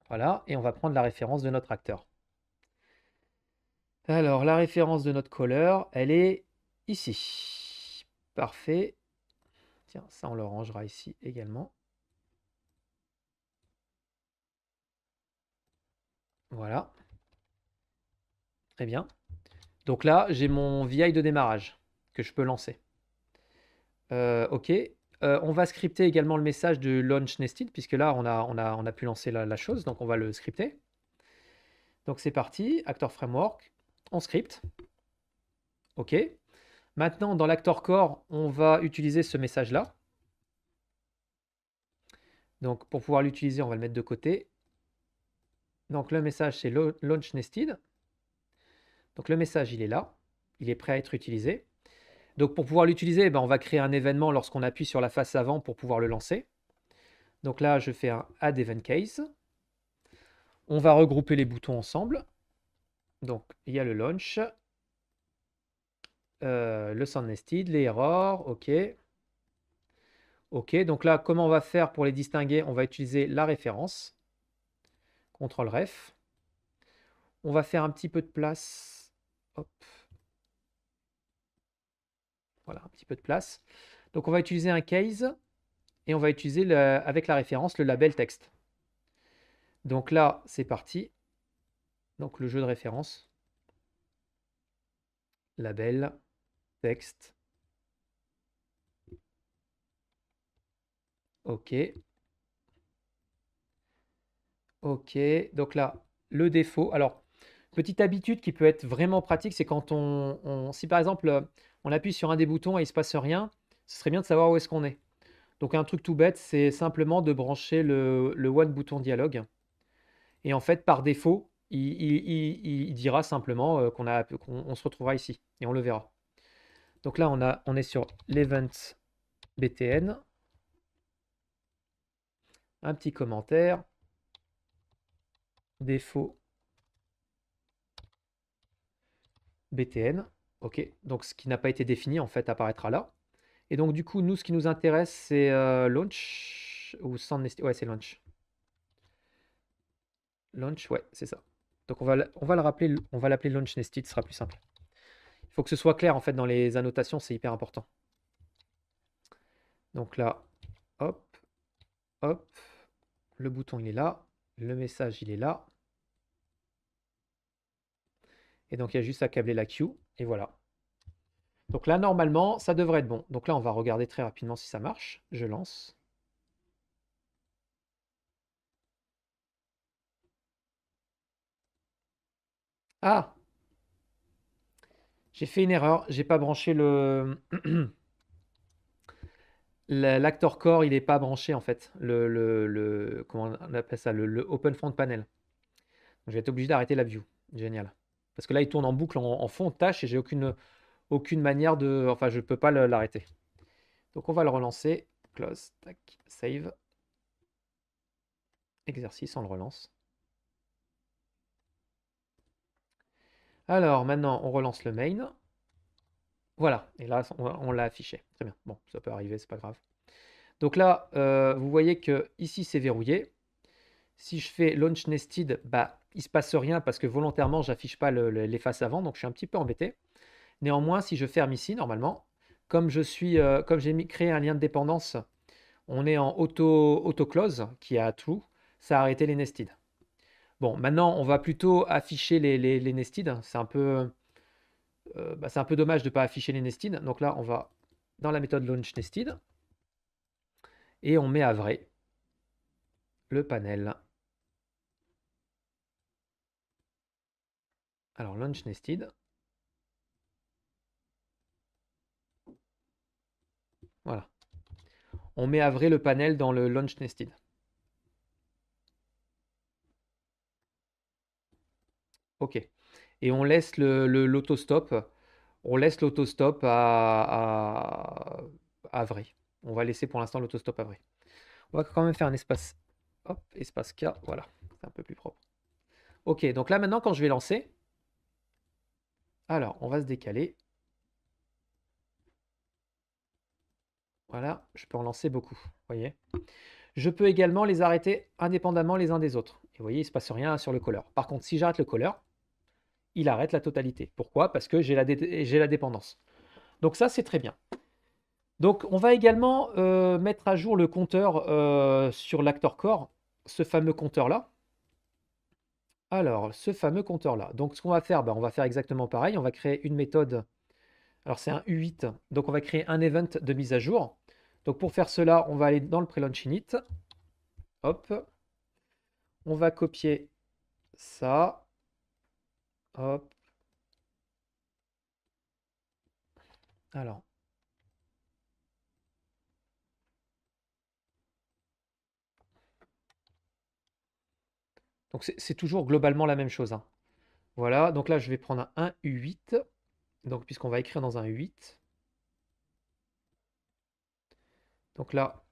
Voilà, et on va prendre la référence de notre acteur. Alors, la référence de notre caller, elle est ici. Parfait. Tiens, ça, on le rangera ici également. Voilà. Très bien. Donc là, j'ai mon VI de démarrage que je peux lancer. OK. On va scripter également le message de launch nested, puisque là, on a pu lancer la chose, donc on va le scripter. Donc c'est parti, Actor Framework, on script. OK. Maintenant, dans l'Actor Core, on va utiliser ce message-là. Donc pour pouvoir l'utiliser, on va le mettre de côté. Donc le message, c'est launch nested. Donc le message, il est là. Il est prêt à être utilisé. Donc pour pouvoir l'utiliser, ben, on va créer un événement lorsqu'on appuie sur la face avant pour pouvoir le lancer. Donc là, je fais un add event case. On va regrouper les boutons ensemble. Donc il y a le launch, le sound nested, les errors, OK. OK, donc là, comment on va faire pour les distinguer? On va utiliser la référence. CTRL REF. On va faire un petit peu de place. Hop. Voilà, un petit peu de place. Donc on va utiliser un case et on va utiliser avec la référence le label texte. Donc là, c'est parti. Donc le jeu de référence. Label, texte. OK. OK. Donc là, le défaut. Alors, petite habitude qui peut être vraiment pratique, c'est quand si par exemple, on appuie sur un des boutons et il ne se passe rien, ce serait bien de savoir où est-ce qu'on est. Donc un truc tout bête, c'est simplement de brancher le One bouton dialogue. Et en fait, par défaut, il dira simplement qu'on se retrouvera ici. Et on le verra. Donc là, on est sur l'event BTN. Un petit commentaire. Défaut BTN. OK. Donc ce qui n'a pas été défini, en fait, apparaîtra là. Et donc, du coup, nous, ce qui nous intéresse, c'est launch ou sans nested. Ouais, c'est launch. Launch, ouais, c'est ça. Donc, on va l'appeler launch nested, ce sera plus simple. Il faut que ce soit clair, en fait, dans les annotations, c'est hyper important. Donc là, hop, hop, le bouton, il est là. Le message, il est là. Et donc, il y a juste à câbler la queue. Et voilà. Donc là, normalement, ça devrait être bon. Donc là, on va regarder très rapidement si ça marche. Je lance. Ah! J'ai fait une erreur, j'ai pas branché le l'actor core, il n'est pas branché en fait. Comment on appelle ça? Le Open Front Panel. Donc, je vais être obligé d'arrêter la view. Génial. Parce que là, il tourne en boucle en fond de tâche et j'ai aucune manière de. Enfin, je peux pas l'arrêter. Donc, on va le relancer. Close, tac, save. Exercice, on le relance. Alors, maintenant, on relance le main. Voilà. Et là, on l'a affiché. Très bien. Bon, ça peut arriver, c'est pas grave. Donc là, vous voyez que ici, c'est verrouillé. Si je fais launch nested, bah, il ne se passe rien parce que volontairement, je n'affiche pas les faces avant, donc je suis un petit peu embêté. Néanmoins, si je ferme ici, normalement, comme j'ai créé un lien de dépendance, on est en auto close qui est à true, ça a arrêté les nested. Bon, maintenant, on va plutôt afficher les nested. C'est un peu dommage de ne pas afficher les nested. Donc là, on va dans la méthode launch nested et on met à vrai le panel. Alors, launch nested. Voilà. On met à vrai le panel dans le launch nested. OK. Et on laisse l'autostop. On laisse l'autostop à vrai. On va laisser pour l'instant l'autostop à vrai. On va quand même faire un espace. Hop, espace K. Voilà. C'est un peu plus propre. OK. Donc là, maintenant, quand je vais lancer. Alors, on va se décaler. Voilà. Je peux en lancer beaucoup. Vous voyez. Je peux également les arrêter indépendamment les uns des autres. Et vous voyez, il ne se passe rien sur le caller. Par contre, si j'arrête le caller, il arrête la totalité. Pourquoi? Parce que j'ai la dépendance. Donc ça, c'est très bien. Donc on va également mettre à jour le compteur sur l'actor core, ce fameux compteur-là. Alors, ce fameux compteur-là. Donc ce qu'on va faire, on va faire exactement pareil. On va créer une méthode. Alors c'est un U8. Donc on va créer un event de mise à jour. Donc pour faire cela, on va aller dans le pre-launch init. Hop. On va copier ça. Hop. Alors. Donc c'est toujours globalement la même chose, hein. Voilà, donc là je vais prendre un U8. Donc puisqu'on va écrire dans un U8. Donc là,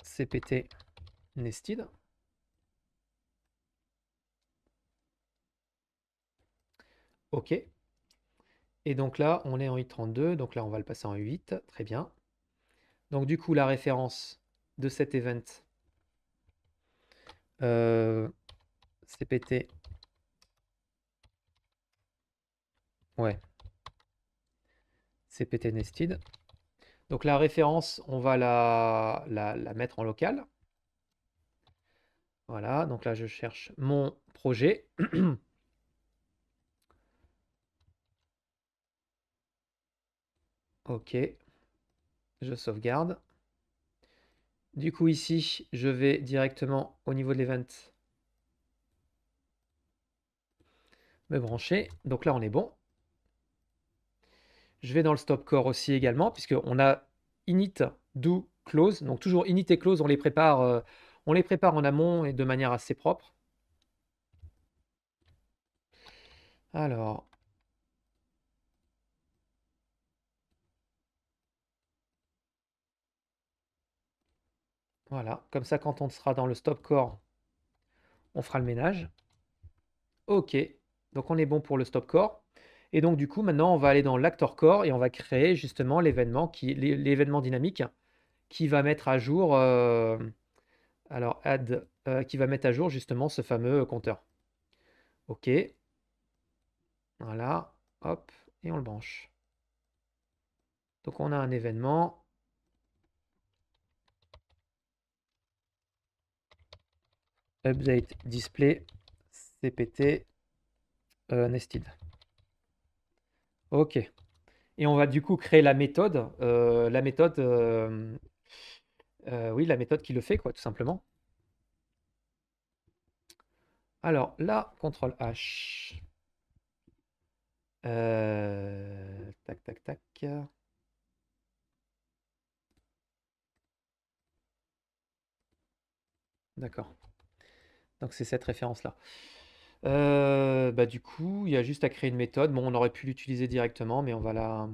cpt nested. OK. Et donc là, on est en U32. Donc là, on va le passer en U8. Très bien. Donc du coup, la référence de cet event, cpt. Ouais. cpt nested. Donc la référence, on va la mettre en local. Voilà. Donc là, je cherche mon projet. OK. Je sauvegarde. Du coup, ici, je vais directement au niveau de l'event me brancher. Donc là, on est bon. Je vais dans le stop core aussi également, puisqu'on a init, do, close. Donc toujours init et close, on les prépare en amont et de manière assez propre. Alors, voilà. Comme ça, quand on sera dans le stop core, on fera le ménage. OK. Donc on est bon pour le stop core. Et donc du coup, maintenant, on va aller dans l'actor core et on va créer justement l'événement dynamique qui va mettre à jour, alors add, qui va mettre à jour justement ce fameux compteur. OK. Voilà. Hop. Et on le branche. Donc on a un événement. Update display cpt nested. OK. Et on va du coup créer la méthode, oui, la méthode qui le fait, quoi, tout simplement. Alors là, CTRL H. Tac, tac, tac. D'accord. Donc c'est cette référence-là. Bah, du coup, il y a juste à créer une méthode. Bon, on aurait pu l'utiliser directement, mais on va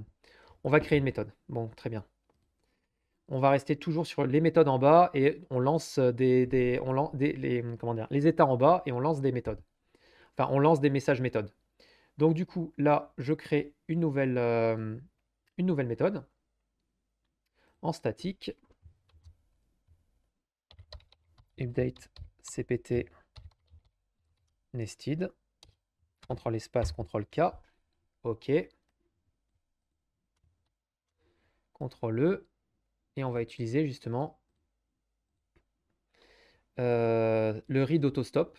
créer une méthode. Bon, très bien. On va rester toujours sur les méthodes en bas et on lance comment dire, les états en bas et on lance des méthodes. Enfin, on lance des messages méthodes. Donc du coup, là, je crée une nouvelle méthode en statique. Update cpt nested. CTRL espace, CTRL K. OK. CTRL E. Et on va utiliser justement le read autostop.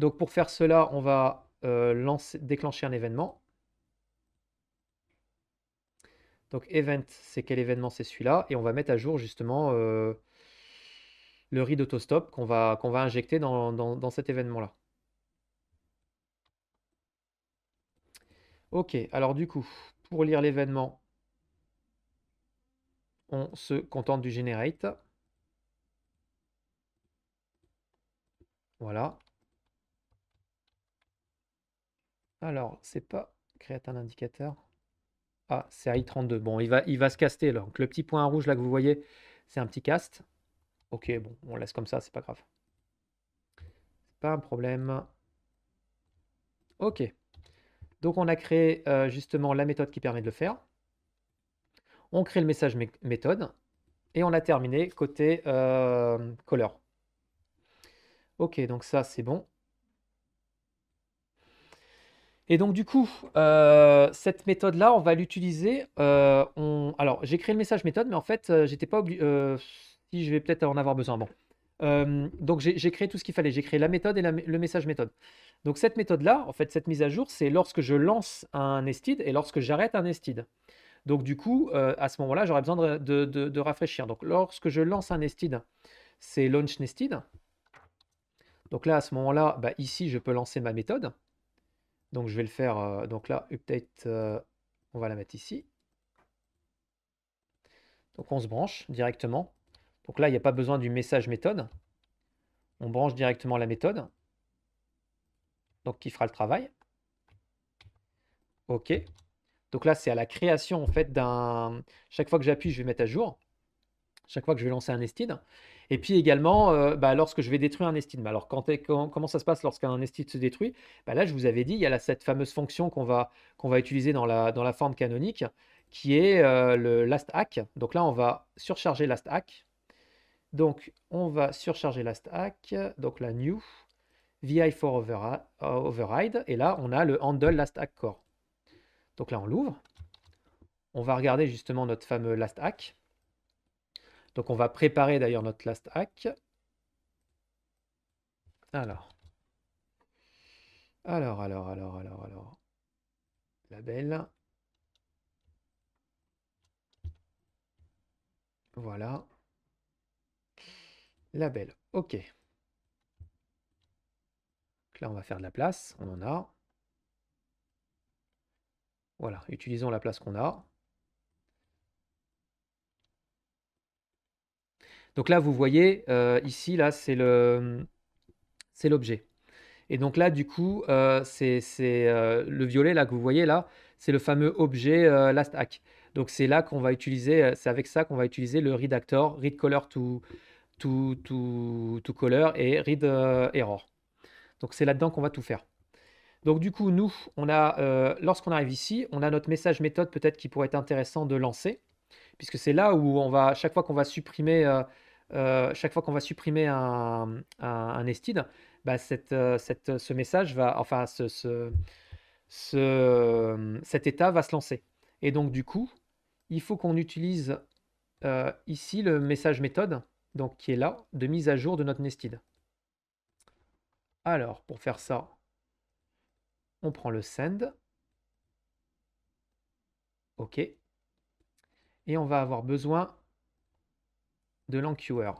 Donc pour faire cela, on va déclencher un événement. Donc event, c'est quel événement? C'est celui-là. Et on va mettre à jour justement le read autostop qu'on va injecter dans cet événement-là. Ok, alors du coup, pour lire l'événement, on se contente du generate. Voilà. Alors, c'est pas create un indicateur. Ah, c'est AI32. Bon, il va se caster là. Donc le petit point rouge là que vous voyez, c'est un petit cast. Ok, bon, on laisse comme ça, c'est pas grave. C'est pas un problème. Ok. Donc on a créé justement la méthode qui permet de le faire. On crée le message méthode. Et on a terminé côté color. Ok, donc ça c'est bon. Et donc du coup, cette méthode-là, on va l'utiliser. Alors, j'ai créé le message méthode, mais en fait, j'étais pas obligé. Si je vais peut-être en avoir besoin. Bon. Donc j'ai créé tout ce qu'il fallait. J'ai créé la méthode et le message méthode. Donc cette méthode-là, en fait, cette mise à jour, c'est lorsque je lance un nested et lorsque j'arrête un nested. Donc du coup, à ce moment-là, j'aurais besoin de rafraîchir. Donc lorsque je lance un nested, c'est launch nested. Donc là, à ce moment-là, bah, ici, je peux lancer ma méthode. Donc je vais le faire. Donc là, update, on va la mettre ici. Donc on se branche directement. Donc là, il n'y a pas besoin du message méthode. On branche directement la méthode. Donc qui fera le travail. OK. Donc là, c'est à la création en fait d'un. Chaque fois que j'appuie, je vais mettre à jour. Chaque fois que je vais lancer un nested. Et puis également, bah, lorsque je vais détruire un nested. Mais alors, comment ça se passe lorsqu'un nested se détruit? Bah, là, je vous avais dit, il y a cette fameuse fonction qu'on va utiliser dans la forme canonique, qui est le last hack. Donc là, on va surcharger last hack. Donc, on va surcharger last hack. Donc la new vi for override. Et là, on a le handle last hack core. Donc là, on l'ouvre. On va regarder justement notre fameux last hack. Donc on va préparer d'ailleurs notre last hack. Alors, alors. Label. Voilà. Label. OK. Donc là, on va faire de la place. On en a. Voilà. Utilisons la place qu'on a. Donc là, vous voyez, ici, là, c'est l'objet. Et donc là, du coup, c'est le violet là que vous voyez là, c'est le fameux objet last hack. Donc c'est là qu'on va utiliser, c'est avec ça qu'on va utiliser le read actor, read color to color et read error. Donc c'est là-dedans qu'on va tout faire. Donc du coup, nous, lorsqu'on arrive ici, on a notre message méthode peut-être qui pourrait être intéressant de lancer, puisque c'est là où on va, chaque fois qu'on va supprimer un nested, bah, ce message va, enfin cet état va se lancer. Et donc du coup, il faut qu'on utilise ici le message méthode, donc qui est là, de mise à jour de notre nested. Alors, pour faire ça, on prend le send. OK. Et on va avoir besoin de l'enqueuer.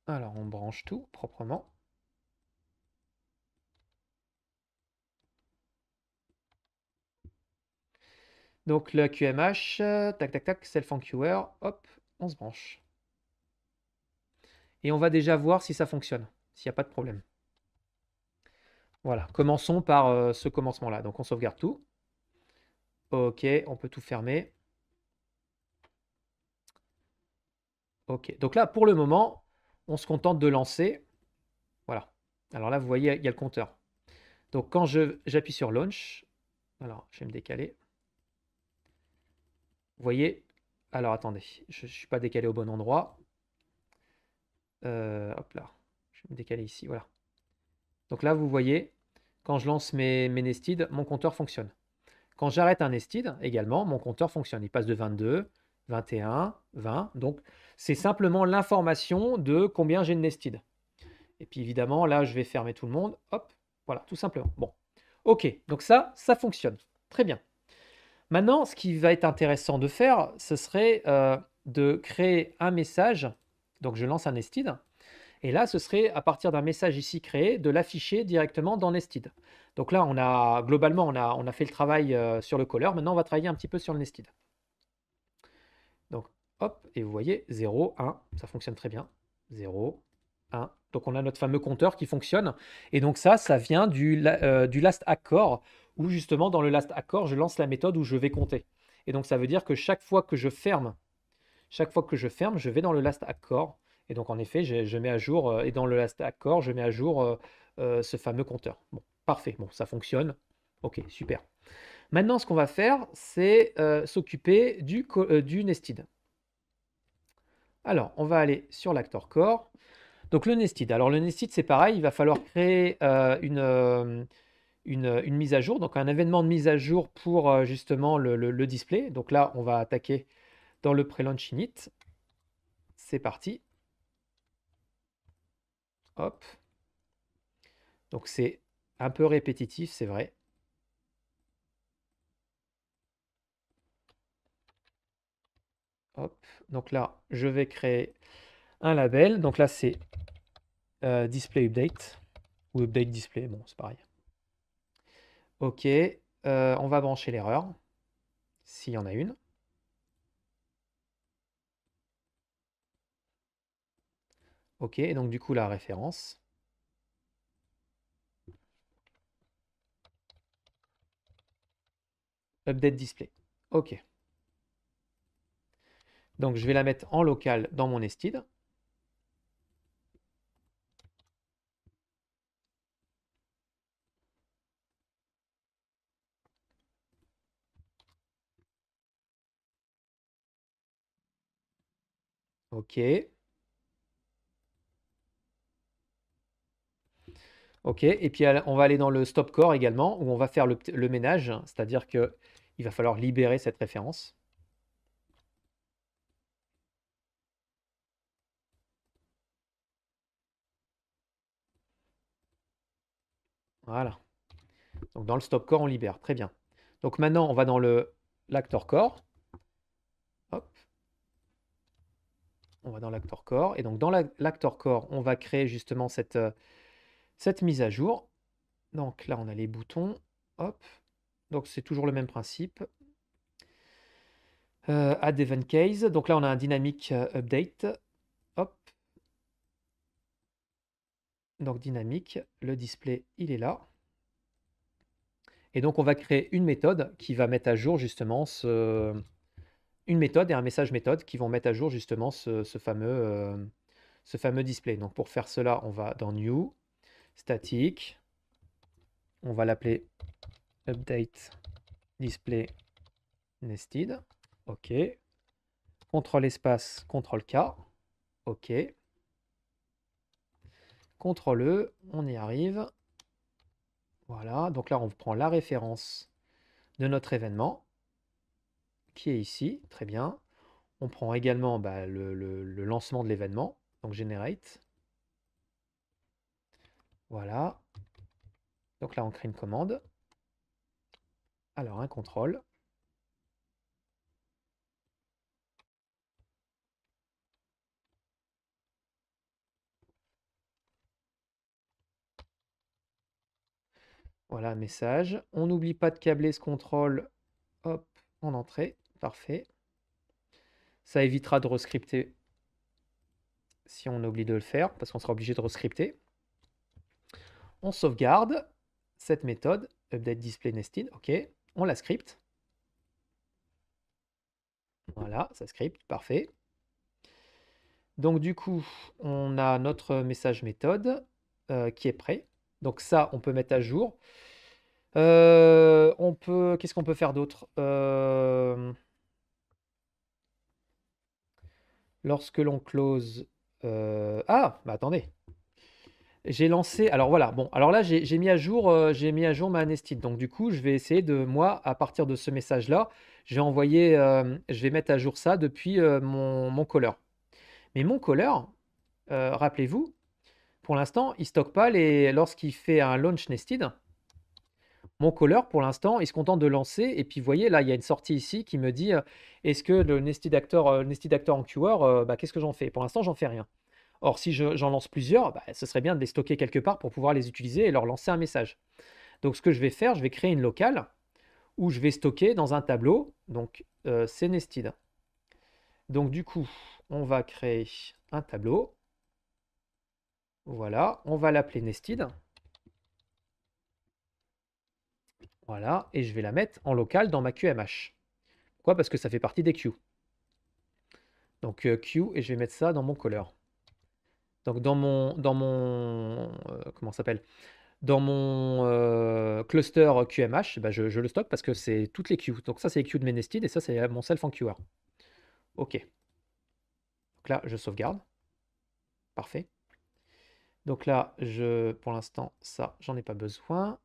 Alors, on branche tout proprement. Donc le QMH, tac tac tac, self enqueuer, hop, on se branche. Et on va déjà voir si ça fonctionne, s'il n'y a pas de problème. Voilà, commençons par ce commencement-là. Donc on sauvegarde tout. Ok, on peut tout fermer. Ok, donc là, pour le moment, on se contente de lancer. Voilà. Alors là, vous voyez, il y a le compteur. Donc quand j'appuie sur Launch, alors je vais me décaler. Vous voyez, alors attendez, je ne suis pas décalé au bon endroit. Hop là, je vais me décaler ici, voilà. Donc là, vous voyez, quand je lance mes nested, mon compteur fonctionne. Quand j'arrête un nested, également, mon compteur fonctionne. Il passe de 22, 21, 20. Donc, c'est simplement l'information de combien j'ai de nested. Et puis, évidemment, là, je vais fermer tout le monde. Hop, voilà, tout simplement. Bon, ok, donc ça fonctionne. Très bien. Maintenant, ce qui va être intéressant de faire, ce serait de créer un message. Donc, je lance un nested. Et là, ce serait à partir d'un message ici créé, de l'afficher directement dans Nested. Donc là, globalement, on a fait le travail sur le caller. Maintenant, on va travailler un petit peu sur le Nested. Donc, hop, et vous voyez, 0, 1, ça fonctionne très bien. 0, 1. Donc, on a notre fameux compteur qui fonctionne. Et donc ça vient du last accord, où justement, dans le last accord, je lance la méthode où je vais compter. Et donc, ça veut dire que chaque fois que je ferme, je vais dans le last accord. Et donc, en effet, je mets à jour, et dans le last accord, je mets à jour ce fameux compteur. Bon, parfait. Bon, ça fonctionne. Ok, super. Maintenant, ce qu'on va faire, c'est s'occuper du nested. Alors, on va aller sur l'actor core. Donc, le nested. Alors, le nested, c'est pareil. Il va falloir créer une mise à jour, donc un événement de mise à jour pour justement le display. Donc là, on va attaquer dans le pre-launch init. C'est parti. Hop. Donc c'est un peu répétitif, c'est vrai. Hop. Donc là, je vais créer un label. Donc là, c'est display update ou update display. Bon, c'est pareil. Ok. On va brancher l'erreur s'il y en a une. Ok. Et donc du coup, la référence. Update display. Ok. Donc je vais la mettre en local dans mon nested. Ok. Ok. Et puis on va aller dans le stop core également, où on va faire le ménage, c'est-à-dire que il va falloir libérer cette référence. Voilà. Donc dans le stop core, on libère. Très bien. Donc maintenant, on va dans l'actor core. Hop. On va dans l'actor core. Et donc dans l'actor core, on va créer justement cette mise à jour. Donc là, on a les boutons. Hop. Donc c'est toujours le même principe. Add event case. Donc là, on a un dynamic update. Hop. Donc dynamique, le display, il est là. Et donc on va créer une méthode qui va mettre à jour justement une méthode et un message méthode qui vont mettre à jour justement ce fameux display. Donc pour faire cela, on va dans New, Static, on va l'appeler Update Display Nested. OK. CTRL espace, CTRL K. OK. CTRL E, on y arrive. Voilà, donc là on prend la référence de notre événement qui est ici, très bien. On prend également le lancement de l'événement, donc Generate. Voilà. Donc là on crée une commande. Alors un contrôle. Voilà, message. On n'oublie pas de câbler ce contrôle. Hop, en entrée. Parfait. Ça évitera de rescripter si on oublie de le faire, parce qu'on sera obligé de rescripter. On sauvegarde cette méthode, update display nested, ok. On la script. Voilà, ça script, parfait. Donc du coup, on a notre message méthode qui est prêt. Donc ça, on peut mettre à jour. Qu'est-ce qu'on peut faire d'autre? Lorsque l'on close... Ah, bah attendez. J'ai lancé... Alors voilà, bon, alors là, j'ai mis à jour ma nested. Donc du coup, je vais essayer de, moi, à partir de ce message-là, je vais mettre à jour ça depuis mon caller. Mais mon caller, rappelez-vous, pour l'instant, il stocke pas lorsqu'il fait un launch nested. Mon caller, pour l'instant, il se contente de lancer. Et puis, vous voyez, là, il y a une sortie ici qui me dit est-ce que le nested actor en QR, qu'est-ce que j'en fais? Pour l'instant, j'en fais rien. Or, si j'en lance plusieurs, ce serait bien de les stocker quelque part pour pouvoir les utiliser et leur lancer un message. Donc, ce que je vais faire, je vais créer une locale où je vais stocker dans un tableau. Donc, c'est nested. Donc, du coup, on va créer un tableau. Voilà, on va l'appeler nested. Voilà, et je vais la mettre en local dans ma QMH. Pourquoi? Parce que ça fait partie des queues. Donc queue, et je vais mettre ça dans mon caller. Donc dans mon comment ça s'appelle? Dans mon cluster QMH, je le stocke parce que c'est toutes les queues. Donc ça, c'est les queues de mes nested et ça, c'est mon self en QR. OK. Donc là, je sauvegarde. Parfait. Donc là, pour l'instant, ça, j'en ai pas besoin.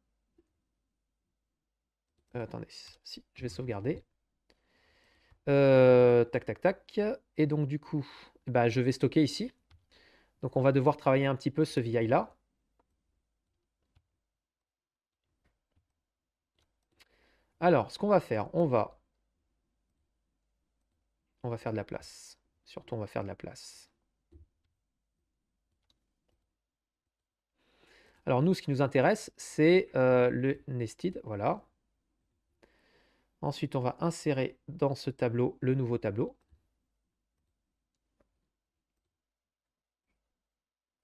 Attendez, si, je vais sauvegarder. Tac, tac, tac. Et donc, du coup, je vais stocker ici. Donc, on va devoir travailler un petit peu ce VI-là. Alors, ce qu'on va faire, on va faire de la place. Surtout, on va faire de la place. Alors, nous, ce qui nous intéresse, c'est le nested. Voilà. Ensuite, on va insérer dans ce tableau le nouveau tableau.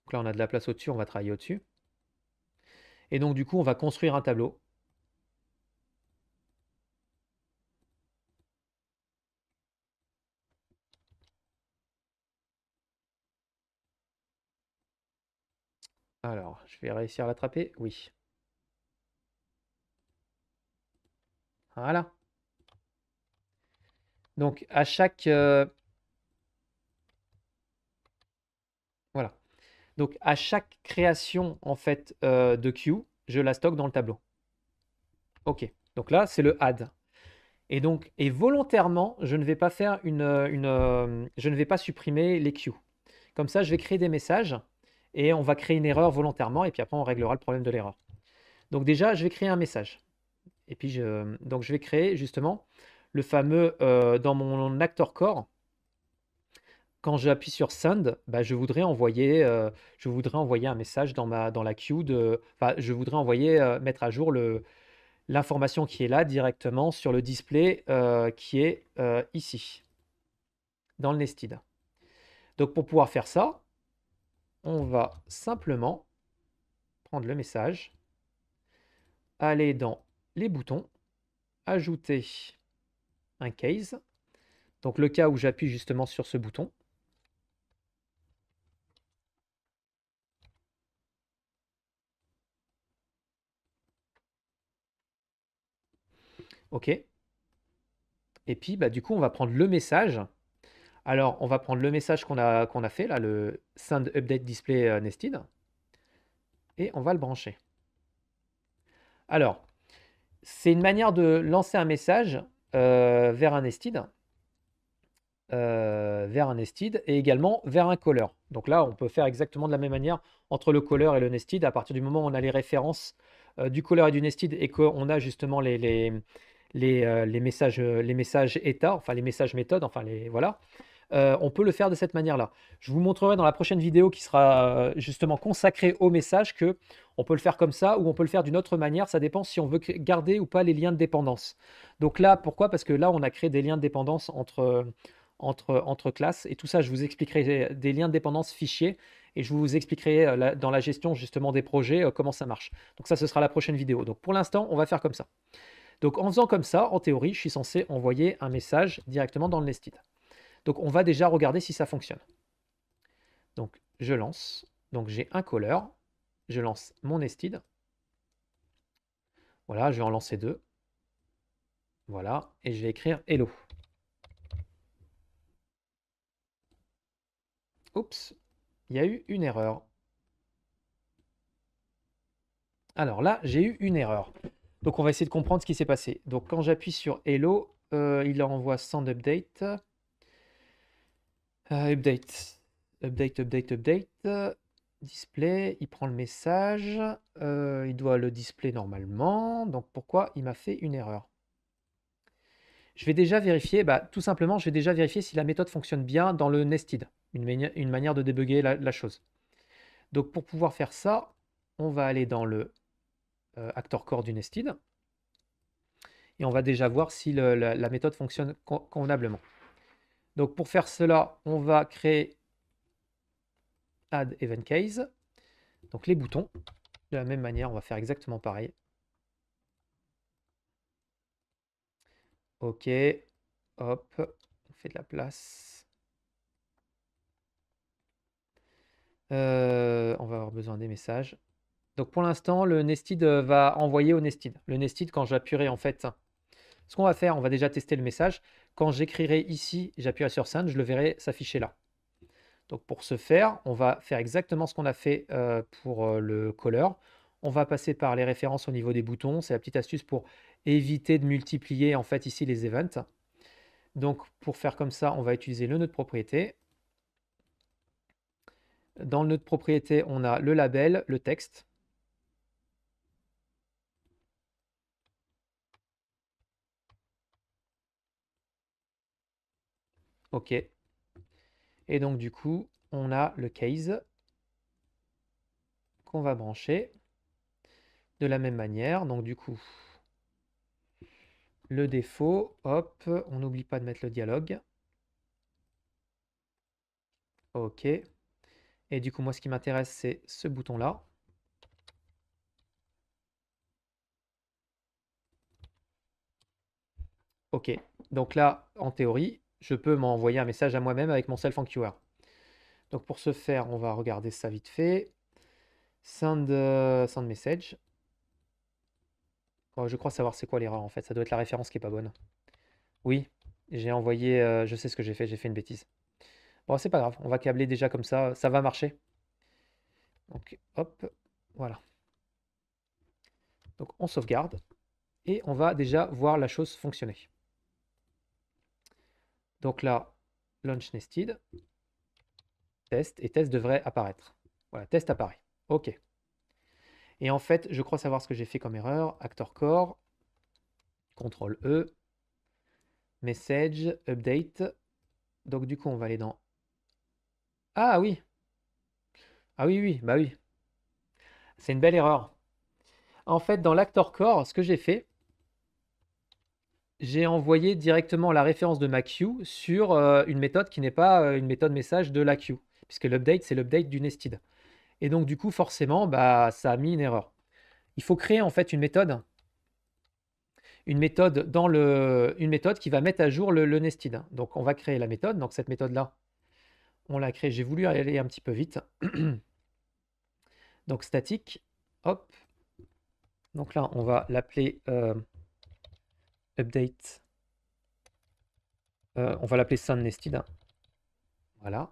Donc là, on a de la place au-dessus, on va travailler au-dessus. Et donc, du coup, on va construire un tableau. Alors, je vais réussir à l'attraper. Oui. Voilà. Donc, à chaque... voilà. Donc, à chaque création, en fait, de queue, je la stocke dans le tableau. OK. Donc là, c'est le add. Et donc, volontairement, je ne vais pas faire je ne vais pas supprimer les queues. Comme ça, je vais créer des messages et on va créer une erreur volontairement et puis après, on réglera le problème de l'erreur. Donc déjà, je vais créer un message. Et puis, donc, je vais créer justement le fameux, dans mon actor core, quand j'appuie sur send, je voudrais envoyer un message dans la queue enfin, je voudrais mettre à jour l'information qui est là directement sur le display qui est ici, dans le nested. Donc pour pouvoir faire ça, on va simplement prendre le message, aller dans les boutons, ajouter un case, donc le cas où j'appuie justement sur ce bouton. OK. Et puis du coup, on va prendre le message. Alors, on va prendre le message qu'on a fait, là, le send update display nested, et on va le brancher. Alors, c'est une manière de lancer un message vers un nested, et également vers un caller. Donc là, on peut faire exactement de la même manière entre le caller et le nested. À partir du moment où on a les références du caller et du nested et qu'on a justement les messages état, enfin les messages méthodes, enfin voilà. on peut le faire de cette manière-là. Je vous montrerai dans la prochaine vidéo qui sera justement consacrée au message que on peut le faire comme ça ou on peut le faire d'une autre manière. Ça dépend si on veut garder ou pas les liens de dépendance. Donc là, pourquoi? Parce que là, on a créé des liens de dépendance entre classes et tout ça, je vous expliquerai des liens de dépendance fichiers et je vous expliquerai dans la gestion justement des projets comment ça marche. Donc ça, ce sera la prochaine vidéo. Donc pour l'instant, on va faire comme ça. Donc en faisant comme ça, en théorie, je suis censé envoyer un message directement dans le nested. Donc on va déjà regarder si ça fonctionne. Donc je lance. Donc j'ai un caller. Je lance mon nested. Voilà, je vais en lancer 2. Voilà, et je vais écrire hello. Oups, il y a eu une erreur. Alors là, j'ai eu une erreur. Donc on va essayer de comprendre ce qui s'est passé. Donc quand j'appuie sur hello, il envoie send update. Update. Display, il prend le message. Il doit le display normalement. Donc pourquoi il m'a fait une erreur? Je vais déjà vérifier, tout simplement, je vais déjà vérifier si la méthode fonctionne bien dans le nested. Une manière de débugger la chose. Donc pour pouvoir faire ça, on va aller dans le actor core du nested. Et on va déjà voir si la méthode fonctionne convenablement. Donc pour faire cela, on va créer add event case. Donc les boutons, de la même manière, on va faire exactement pareil. Ok, hop, on fait de la place. On va avoir besoin des messages. Donc pour l'instant, le nested va envoyer au nested. Le nested, quand j'appuierai en fait, ce qu'on va faire, on va déjà tester le message. Quand j'écrirai ici, j'appuierai sur send, je le verrai s'afficher là. Donc pour ce faire, on va faire exactement ce qu'on a fait pour le caller. On va passer par les références au niveau des boutons. C'est la petite astuce pour éviter de multiplier en fait ici les events. Donc pour faire comme ça, on va utiliser le nœud de propriété. Dans le nœud de propriété, on a le label, le texte. OK. Et donc du coup, on a le case qu'on va brancher de la même manière. Donc du coup, le défaut, hop, on n'oublie pas de mettre le dialogue. OK. Et du coup, moi, ce qui m'intéresse, c'est ce bouton-là. OK. Donc là, en théorie, je peux m'envoyer un message à moi-même avec mon self-enqueuer. Donc pour ce faire, on va regarder ça vite fait. Send message. Oh, je crois savoir c'est quoi l'erreur en fait. Ça doit être la référence qui est pas bonne. Oui, j'ai envoyé, je sais ce que j'ai fait une bêtise. Bon, c'est pas grave, on va câbler déjà comme ça va marcher. Donc hop, voilà. Donc on sauvegarde et on va déjà voir la chose fonctionner. Donc là, launch nested, test, et test devrait apparaître. Voilà, test apparaît. OK. Et en fait, je crois savoir ce que j'ai fait comme erreur. Actor core, CTRL E, message, update. Donc du coup, on va aller dans... Ah oui! Ah oui, oui, bah oui. C'est une belle erreur. En fait, dans l'actor core, ce que j'ai fait, j'ai envoyé directement la référence de ma queue sur une méthode qui n'est pas une méthode message de la queue, puisque l'update, c'est l'update du nested. Et donc, du coup, forcément, ça a mis une erreur. Il faut créer en fait une méthode une méthode qui va mettre à jour le nested. Donc, on va créer la méthode. Donc, cette méthode-là, on l'a créée. J'ai voulu aller un petit peu vite. Donc, statique, hop. Donc là, on va l'appeler update. On va l'appeler send nested. Voilà.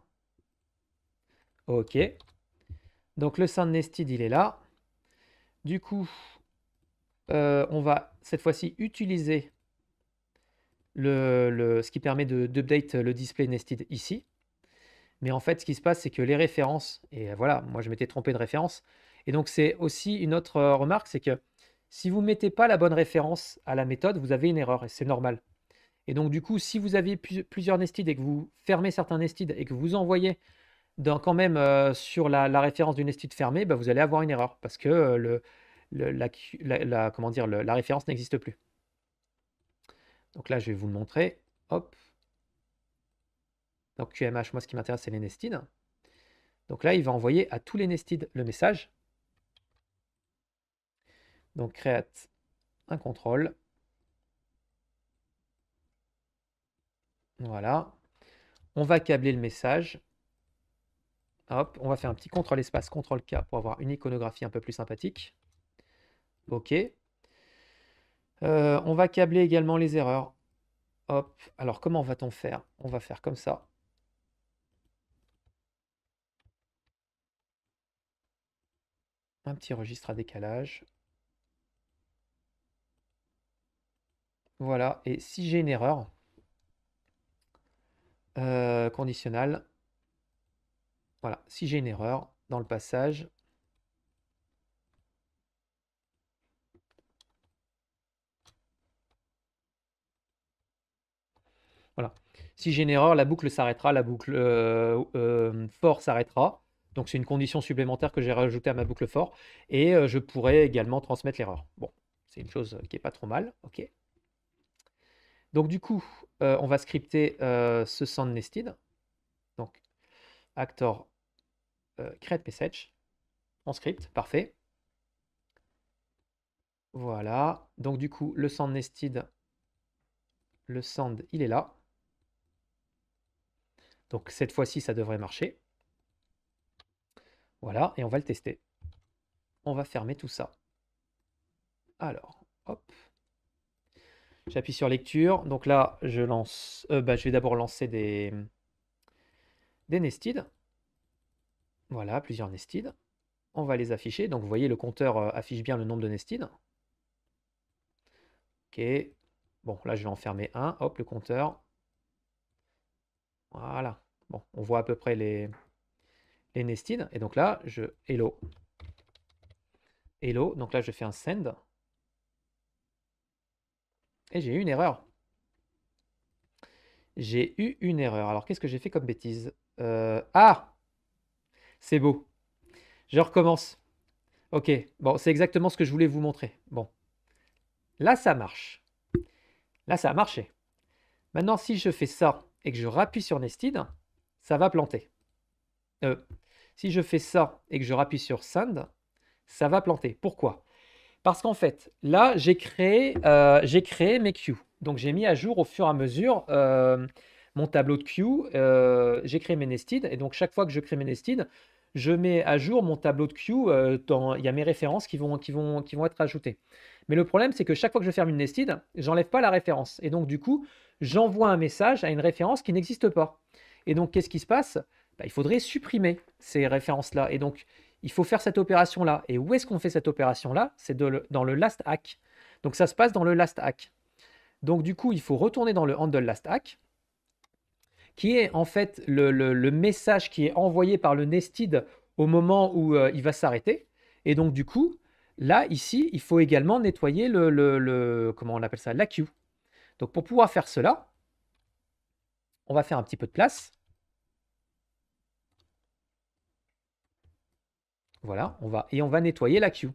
OK. Donc le send nested, il est là. Du coup, on va cette fois-ci utiliser ce qui permet d'update le display nested ici. Mais en fait, ce qui se passe, c'est que les références, et voilà, moi je m'étais trompé de référence. Et donc c'est aussi une autre remarque, c'est que si vous ne mettez pas la bonne référence à la méthode, vous avez une erreur, et c'est normal. Et donc, du coup, si vous avez plusieurs nested et que vous fermez certains nested et que vous envoyez quand même sur la référence du nested fermé, bah, vous allez avoir une erreur parce que comment dire, la référence n'existe plus. Donc là, je vais vous le montrer. Hop. Donc QMH, moi, ce qui m'intéresse, c'est les nested. Donc là, il va envoyer à tous les nested le message. Donc create un contrôle. Voilà. On va câbler le message. Hop, on va faire un petit CTRL espace CTRL K pour avoir une iconographie un peu plus sympathique. OK. On va câbler également les erreurs. Hop. Alors, comment va-t-on faire? On va faire comme ça. Un petit registre à décalage. Voilà. Et si j'ai une erreur conditionnelle, voilà. Si j'ai une erreur dans le passage, voilà. Si j'ai une erreur, la boucle s'arrêtera, la boucle for s'arrêtera. Donc c'est une condition supplémentaire que j'ai rajoutée à ma boucle for. Et je pourrais également transmettre l'erreur. Bon, c'est une chose qui n'est pas trop mal. OK. Donc du coup, on va scripter ce send nested. Donc actor create message en script, parfait. Voilà. Donc du coup, le send nested, le send, il est là. Donc cette fois-ci, ça devrait marcher. Voilà, et on va le tester. On va fermer tout ça. Alors, hop. J'appuie sur lecture. Donc là, je lance. Je vais d'abord lancer des nested. Voilà, plusieurs nested. On va les afficher. Donc vous voyez, le compteur affiche bien le nombre de nested. OK. Bon, là, je vais en fermer un. Hop, le compteur. Voilà. Bon, on voit à peu près les nested. Et donc là, hello. Hello. Donc là, je fais un send. Et j'ai eu une erreur. J'ai eu une erreur. Alors, qu'est-ce que j'ai fait comme bêtise? Ah! C'est beau. Je recommence. Ok. Bon, c'est exactement ce que je voulais vous montrer. Bon. Là, ça marche. Là, ça a marché. Maintenant, si je fais ça et que je rappuie sur Nested, ça va planter. Si je fais ça et que je rappuie sur Send, ça va planter. Pourquoi? Parce qu'en fait, là, j'ai créé mes queues. Donc, j'ai mis à jour au fur et à mesure mon tableau de queue. J'ai créé mes nested. Et donc, chaque fois que je crée mes nested, je mets à jour mon tableau de queue. Il y a mes références qui vont être ajoutées. Mais le problème, c'est que chaque fois que je ferme une nested, j'enlève pas la référence. Et donc, du coup, j'envoie un message à une référence qui n'existe pas. Et donc, qu'est-ce qui se passe? Bah, il faudrait supprimer ces références-là. Et donc, il faut faire cette opération-là. Et où est-ce qu'on fait cette opération-là? C'est dans le last hack. Donc, ça se passe dans le last hack. Donc, du coup, il faut retourner dans le handle last hack, qui est en fait le message qui est envoyé par le nested au moment où il va s'arrêter. Et donc, du coup, là, ici, il faut également nettoyer comment on appelle ça, la queue. Donc, pour pouvoir faire cela, on va faire un petit peu de place. Voilà, on va nettoyer la queue.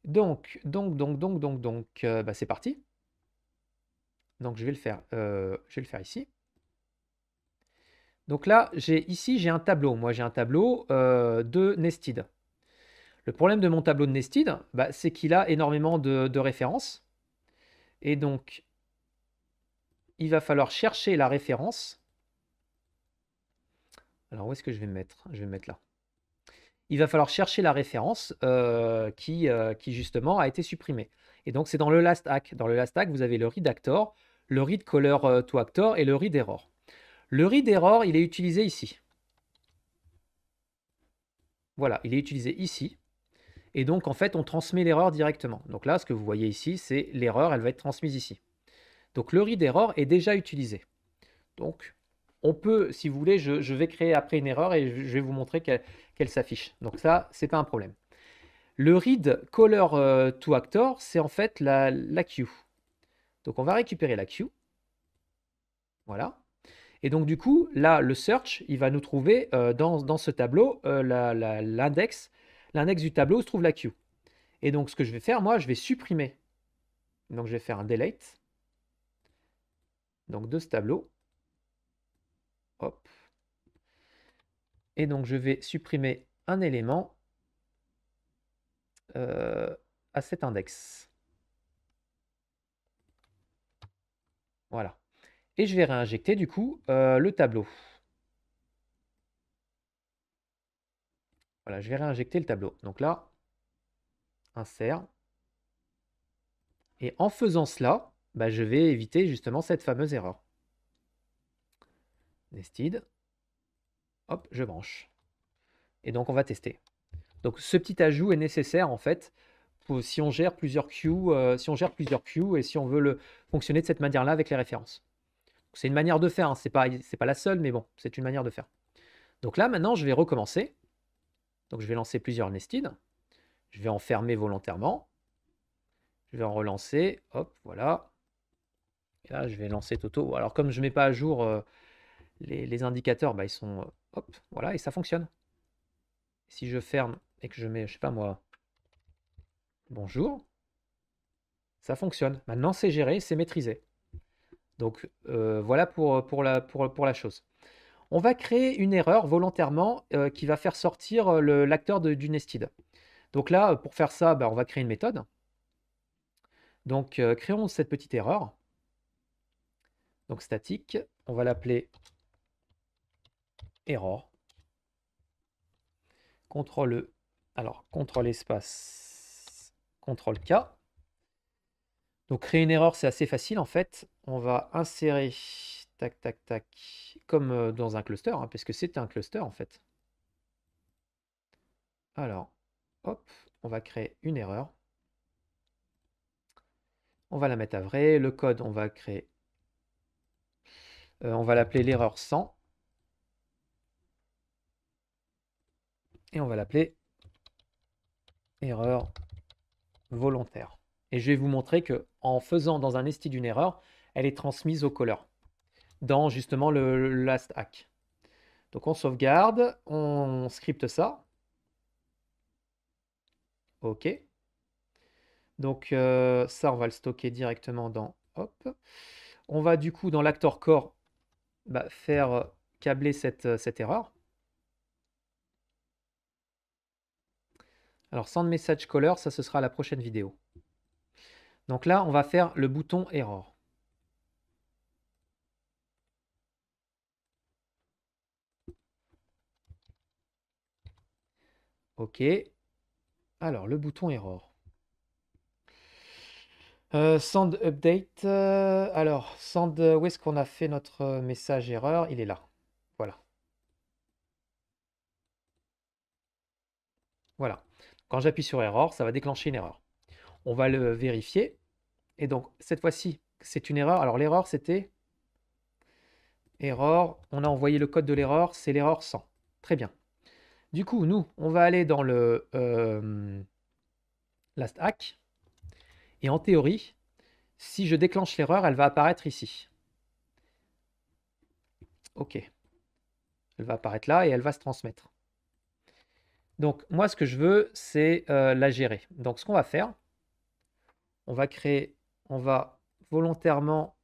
Donc, bah, c'est parti. Donc, je vais le faire ici. Donc là, ici, j'ai un tableau. Moi, j'ai un tableau de nested. Le problème de mon tableau de nested, bah, c'est qu'il a énormément de références. Et donc, il va falloir chercher la référence. Alors, où est-ce que je vais me mettre? Je vais me mettre là. Il va falloir chercher la référence qui justement a été supprimée. Et donc, c'est dans le last hack. Dans le last hack, vous avez le read actor, le read color to actor et le read error. Le read error, il est utilisé ici. Voilà, il est utilisé ici. Et donc, en fait, on transmet l'erreur directement. Donc là, ce que vous voyez ici, c'est l'erreur, elle va être transmise ici. Donc, le read error est déjà utilisé. Donc, on peut, si vous voulez, je vais créer après une erreur et je vais vous montrer qu'elle s'affiche. Donc ça, c'est pas un problème. Le read color to actor, c'est en fait la queue. Donc on va récupérer la queue. Voilà. Et donc du coup, là, le search, il va nous trouver dans ce tableau l'index du tableau où se trouve la queue. Et donc ce que je vais faire, moi, je vais supprimer. Donc je vais faire un delete. Donc de ce tableau. Hop. Et donc je vais supprimer un élément à cet index. Voilà. Et je vais réinjecter du coup le tableau. Voilà, je vais réinjecter le tableau. Donc là, insert. Et en faisant cela, bah, je vais éviter justement cette fameuse erreur. Nested. Hop, je branche. Et donc on va tester. Donc ce petit ajout est nécessaire en fait si on gère plusieurs queues, et si on veut fonctionner de cette manière-là avec les références. C'est une manière de faire, hein. C'est pas la seule, mais bon, c'est une manière de faire. Donc là, maintenant, je vais recommencer. Donc je vais lancer plusieurs nested. Je vais en fermer volontairement. Je vais en relancer. Hop, voilà. Et là, je vais lancer Toto. Alors comme je ne mets pas à jour les indicateurs, bah, ils sont... hop, voilà, et ça fonctionne. Si je ferme et que je mets, je sais pas moi, bonjour, ça fonctionne. Maintenant, c'est géré, c'est maîtrisé. Donc voilà pour la chose. On va créer une erreur volontairement qui va faire sortir l'acteur du nested. Donc là, pour faire ça, bah, on va créer une méthode. Donc créons cette petite erreur. Donc statique, on va l'appeler error. CTRL E, alors CTRL espace, CTRL K. Donc créer une erreur, c'est assez facile en fait. On va insérer, tac, tac, tac, comme dans un cluster, hein, parce que c'est un cluster en fait. Alors, hop, on va créer une erreur. On va la mettre à vrai. Le code, on va créer, on va l'appeler l'erreur 100. Et on va l'appeler erreur volontaire. Et je vais vous montrer que en faisant dans un nested une erreur, elle est transmise au caller dans justement le last hack. Donc on sauvegarde, on scripte ça. OK. Donc ça, on va le stocker directement dans hop. On va du coup dans l'actor core faire câbler cette erreur. Alors send message caller, ça ce sera la prochaine vidéo. Donc là, on va faire le bouton error. OK. Alors le bouton error. Send update. Alors, send, où est-ce qu'on a fait notre message erreur? Il est là. Voilà. Voilà. Quand j'appuie sur error, ça va déclencher une erreur. On va le vérifier. Et donc, cette fois-ci, c'est une erreur. Alors, l'erreur, c'était erreur. On a envoyé le code de l'erreur. C'est l'erreur 100. Très bien. Du coup, nous, on va aller dans le last hack. Et en théorie, si je déclenche l'erreur, elle va apparaître ici. OK. Elle va apparaître là et elle va se transmettre. Donc, moi, ce que je veux, c'est la gérer. Donc, ce qu'on va faire, on va volontairement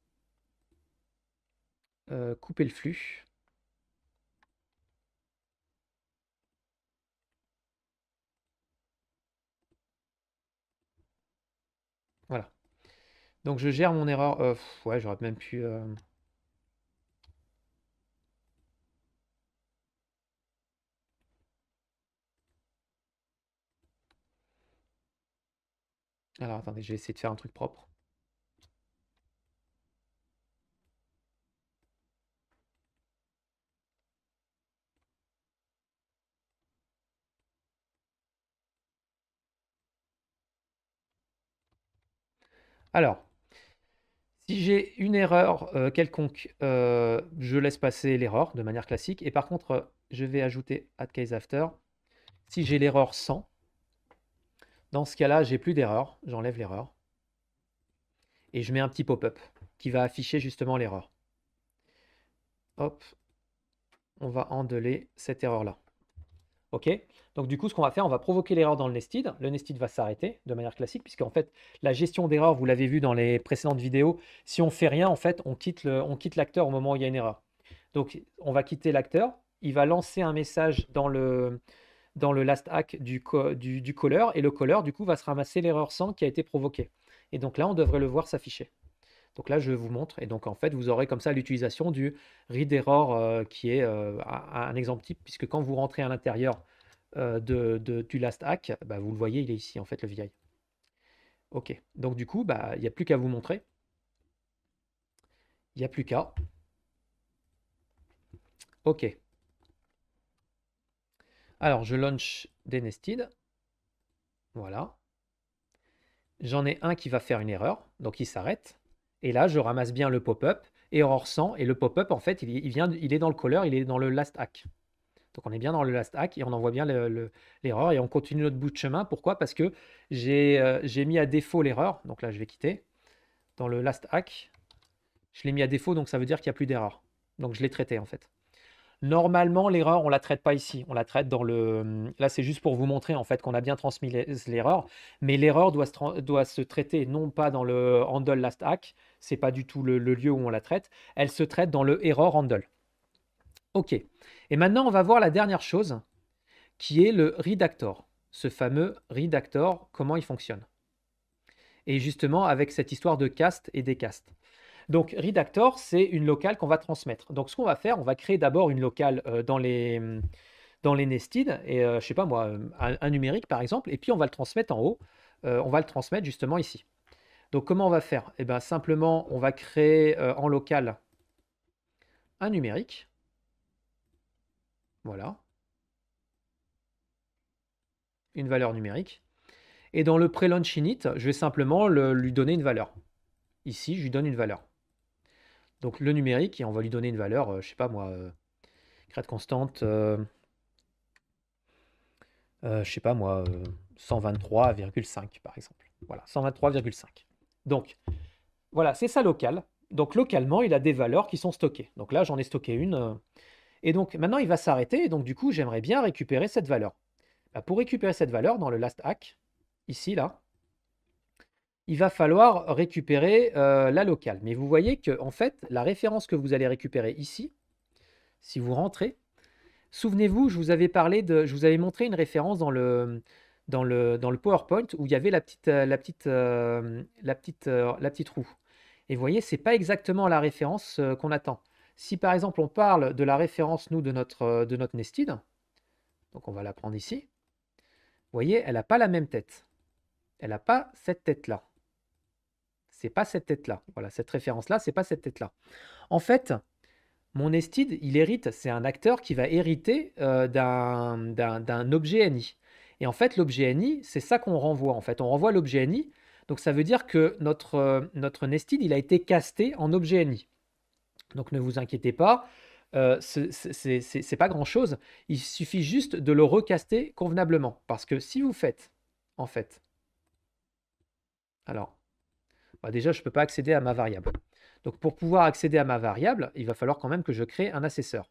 couper le flux. Voilà. Donc, je gère mon erreur. Ouais, j'aurais même pu... Alors, attendez, je vais essayer de faire un truc propre. Alors, si j'ai une erreur quelconque, je laisse passer l'erreur de manière classique. Et par contre, je vais ajouter add case after. Si j'ai l'erreur 100, dans ce cas-là, j'ai plus d'erreur. J'enlève l'erreur. et je mets un petit pop-up qui va afficher justement l'erreur. Hop, on va endeler cette erreur-là. OK? Donc du coup, ce qu'on va faire, on va provoquer l'erreur dans le nested. Le nested va s'arrêter de manière classique, puisqu'en fait, la gestion d'erreur, vous l'avez vu dans les précédentes vidéos, si on fait rien, en fait, on quitte l'acteur au moment où il y a une erreur. Donc, on va quitter l'acteur. Il va lancer un message dans le last hack du caller, et le caller, du coup, va se ramasser l'erreur 100 qui a été provoquée. Et donc là, on devrait le voir s'afficher. Donc là, je vous montre. Et donc, en fait, vous aurez comme ça l'utilisation du read error qui est un exemple type, puisque quand vous rentrez à l'intérieur du last hack, bah, vous le voyez, il est ici, en fait, le VI. OK. Donc, du coup, bah, il n'y a plus qu'à vous montrer. Il n'y a plus qu'à. OK. Alors, je launch des nested. Voilà. J'en ai un qui va faire une erreur, donc il s'arrête. Et là, je ramasse bien le pop-up, erreur 100, et le pop-up, en fait, il est dans le caller, il est dans le last hack. Donc on est bien dans le last hack et on envoie bien l'erreur et on continue notre bout de chemin. Pourquoi? Parce que j'ai mis à défaut l'erreur. Donc là, je vais quitter. Dans le last hack, je l'ai mis à défaut, donc ça veut dire qu'il n'y a plus d'erreur. Donc je l'ai traité en fait. Normalement, l'erreur, on ne la traite pas ici. On la traite dans le... Là, c'est juste pour vous montrer en fait qu'on a bien transmis l'erreur. Mais l'erreur doit se traiter non pas dans le handle last hack. Ce n'est pas du tout le lieu où on la traite. Elle se traite dans le error handle. OK. Et maintenant, on va voir la dernière chose qui est le redactor. Ce fameux redactor, comment il fonctionne. Et justement, avec cette histoire de cast et décast. Donc, redactor, c'est une locale qu'on va transmettre. Donc, ce qu'on va faire, on va créer d'abord une locale dans les nested, et je sais pas moi, un numérique par exemple, et puis on va le transmettre en haut. On va le transmettre justement ici. Donc, comment on va faire? Eh bien, simplement, on va créer en local un numérique. Voilà. Une valeur numérique. Et dans le pre-launch init, je vais simplement lui donner une valeur. Ici, je lui donne une valeur. Donc le numérique, et on va lui donner une valeur, je sais pas moi, crête constante, je sais pas moi, 123,5 par exemple. Voilà, 123,5. Donc voilà, c'est ça local. Donc localement, il a des valeurs qui sont stockées. Donc là, j'en ai stocké une. Et donc maintenant, il va s'arrêter. Et donc du coup, j'aimerais bien récupérer cette valeur. Bah, pour récupérer cette valeur dans le last hack, ici, là, il va falloir récupérer la locale. Mais vous voyez que en fait, la référence que vous allez récupérer ici, si vous rentrez, souvenez-vous, je vous avais montré une référence dans le PowerPoint où il y avait la petite roue. Et vous voyez, c'est pas exactement la référence qu'on attend. Si par exemple on parle de la référence nous de notre nested, donc on va la prendre ici. Vous voyez, elle n'a pas la même tête. Elle n'a pas cette tête-là. C'est pas cette tête-là. Voilà, cette référence-là, c'est pas cette tête-là. En fait, mon nested, il hérite, c'est un acteur qui va hériter d'un objet NI. Et en fait, l'objet NI, c'est ça qu'on renvoie. En fait, on renvoie l'objet NI. Donc ça veut dire que notre nested, il a été casté en objet NI. Donc ne vous inquiétez pas, c'est pas grand-chose. Il suffit juste de le recaster convenablement. Parce que si vous faites, en fait, alors, bah déjà, je ne peux pas accéder à ma variable. Donc, pour pouvoir accéder à ma variable, il va falloir quand même que je crée un assesseur.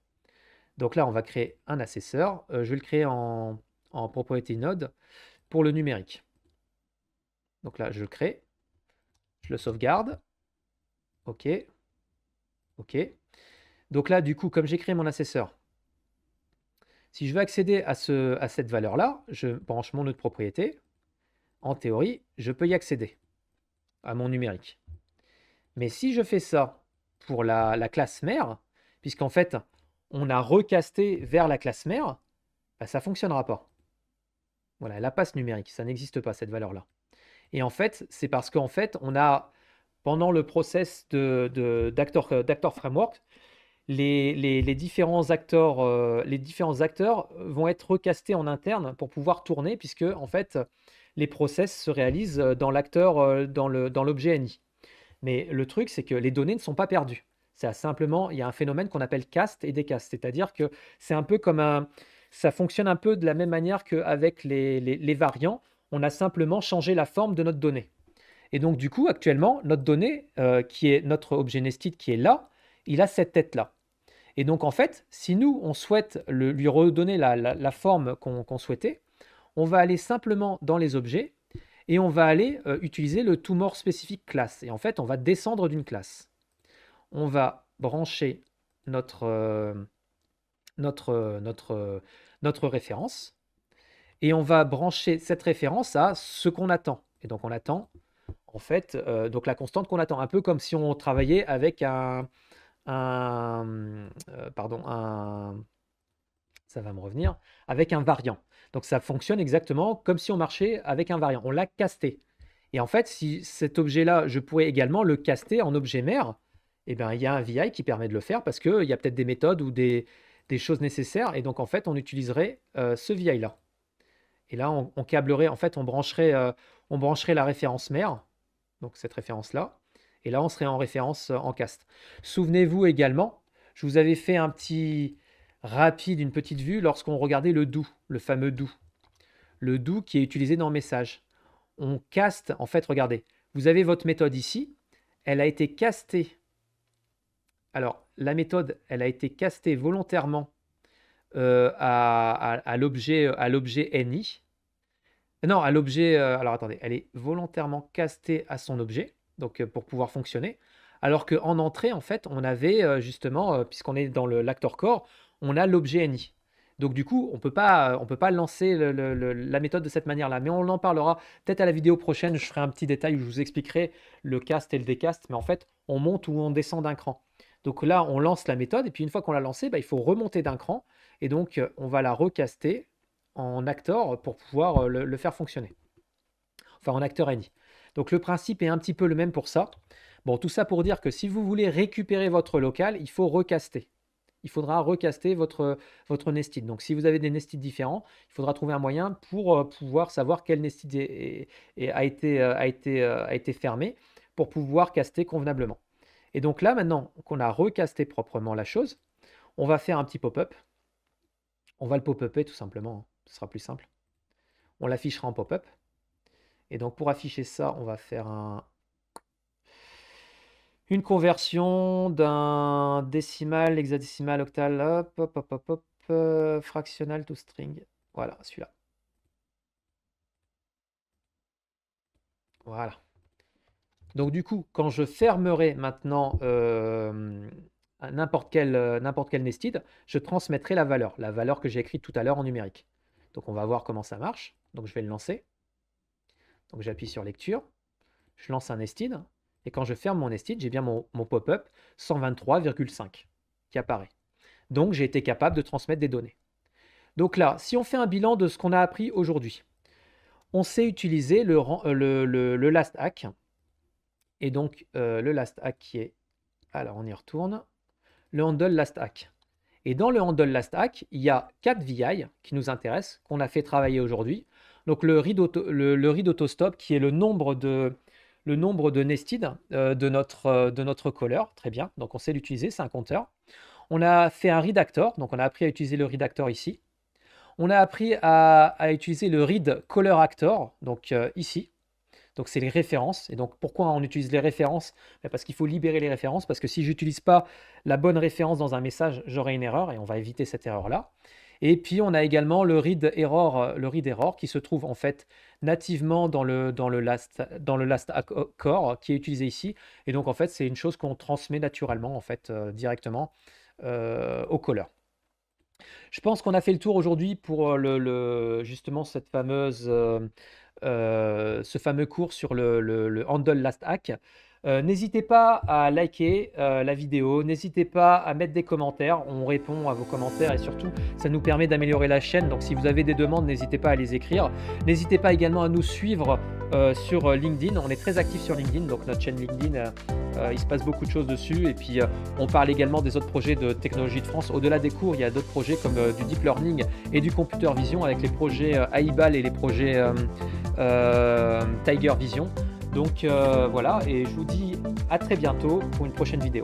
Donc là, on va créer un assesseur. Je vais le créer en propriété node pour le numérique. Donc là, je le crée. Je le sauvegarde. OK. OK. Donc là, du coup, comme j'ai créé mon assesseur, si je veux accéder à cette valeur-là, je branche mon nœud de propriété. En théorie, je peux y accéder à mon numérique. Mais si je fais ça pour la classe mère, puisqu'en fait, on a recasté vers la classe mère, bah, ça ne fonctionnera pas. Voilà, elle n'a pas ce numérique, ça n'existe pas cette valeur-là. Et en fait, c'est parce qu'en fait, on a, pendant le process d'Actor Framework, les différents acteurs vont être recastés en interne pour pouvoir tourner, puisque en fait, les process se réalisent dans l'acteur, dans l'objet NI. Mais le truc, c'est que les données ne sont pas perdues. C'est simplement, il y a un phénomène qu'on appelle cast et décast. C'est-à-dire que c'est un peu comme ça fonctionne un peu de la même manière qu'avec les variants. On a simplement changé la forme de notre donnée. Et donc, du coup, actuellement, notre donnée, qui est notre objet nested qui est là, il a cette tête-là. Et donc, en fait, si nous, on souhaite lui redonner la forme qu'on souhaitait, on va aller simplement dans les objets et on va aller utiliser le toMore specific class. Et en fait, on va descendre d'une classe. On va brancher notre référence et on va brancher cette référence à ce qu'on attend. Et donc, on attend, en fait, donc la constante qu'on attend, un peu comme si on travaillait avec ça va me revenir, avec un variant. Donc ça fonctionne exactement comme si on marchait avec un variant. On l'a casté. Et en fait, si cet objet-là, je pourrais également le caster en objet mère, eh bien, il y a un VI qui permet de le faire parce qu'il y a peut-être des méthodes ou des choses nécessaires. Et donc, en fait, on utiliserait ce VI-là. Et là, on câblerait, en fait, on brancherait la référence mère, donc cette référence-là. Et là, on serait en référence en cast. Souvenez-vous également, je vous avais fait un petit rapide, une petite vue lorsqu'on regardait le do, le fameux do. Le do qui est utilisé dans le message. On caste, en fait, regardez, vous avez votre méthode ici, elle a été castée. Alors, la méthode, elle a été castée volontairement à l'objet NI. Non, à l'objet, alors attendez, elle est volontairement castée à son objet, donc pour pouvoir fonctionner. Alors qu'en entrée, en fait, on avait justement, puisqu'on est dans l'actor core, on a l'objet NI. Donc du coup, on peut pas lancer la méthode de cette manière-là. Mais on en parlera peut-être à la vidéo prochaine. Je ferai un petit détail où je vous expliquerai le cast et le décast. Mais en fait, on monte ou on descend d'un cran. Donc là, on lance la méthode. Et puis une fois qu'on l'a lancée, il faut remonter d'un cran. Et donc, on va la recaster en actor pour pouvoir le faire fonctionner. Enfin, en acteur NI. Donc le principe est un petit peu le même pour ça. Bon, tout ça pour dire que si vous voulez récupérer votre local, il faut recaster. Il faudra recaster votre nested. Donc, si vous avez des nested différents, il faudra trouver un moyen pour pouvoir savoir quel nested a été fermé pour pouvoir caster convenablement. Et donc là, maintenant qu'on a recasté proprement la chose, on va faire un petit pop-up. On va le pop-upper tout simplement. Ce sera plus simple. On l'affichera en pop-up. Et donc, pour afficher ça, on va faire une conversion d'un décimal, hexadécimal, octal, hop, fractional to string. Voilà, celui-là. Voilà. Donc du coup, quand je fermerai maintenant n'importe quel nested, je transmettrai la valeur que j'ai écrite tout à l'heure en numérique. Donc on va voir comment ça marche. Donc je vais le lancer. Donc j'appuie sur lecture. Je lance un nested. Et quand je ferme mon nested, j'ai bien mon pop-up 123,5 qui apparaît. Donc, j'ai été capable de transmettre des données. Donc là, si on fait un bilan de ce qu'on a appris aujourd'hui, on sait utiliser le last hack. Et donc, le last hack qui est... Alors, on y retourne. Le handle last hack. Et dans le handle last hack, il y a 4 VI qui nous intéressent, qu'on a fait travailler aujourd'hui. Donc, le read autostop qui est le nombre de nested de notre caller. Très bien, donc on sait l'utiliser, c'est un compteur. On a fait un read actor, donc on a appris à utiliser le read actor ici. On a appris à utiliser le read caller actor, donc ici. Donc c'est les références. Et donc pourquoi on utilise les références? Parce qu'il faut libérer les références, parce que si je n'utilise pas la bonne référence dans un message, j'aurai une erreur et on va éviter cette erreur-là. Et puis on a également le read error qui se trouve en fait nativement dans le last core qui est utilisé ici. Et donc en fait c'est une chose qu'on transmet naturellement en fait directement au caller. Je pense qu'on a fait le tour aujourd'hui pour justement cette ce fameux cours sur le handle last hack. N'hésitez pas à liker la vidéo, n'hésitez pas à mettre des commentaires, on répond à vos commentaires et surtout ça nous permet d'améliorer la chaîne, donc si vous avez des demandes n'hésitez pas à les écrire. N'hésitez pas également à nous suivre sur LinkedIn, on est très actif sur LinkedIn, donc notre chaîne LinkedIn, il se passe beaucoup de choses dessus et puis on parle également des autres projets de Technologie de France. Au-delà des cours, il y a d'autres projets comme du Deep Learning et du Computer Vision avec les projets AIBAL et les projets Tiger Vision. Donc voilà, et je vous dis à très bientôt pour une prochaine vidéo.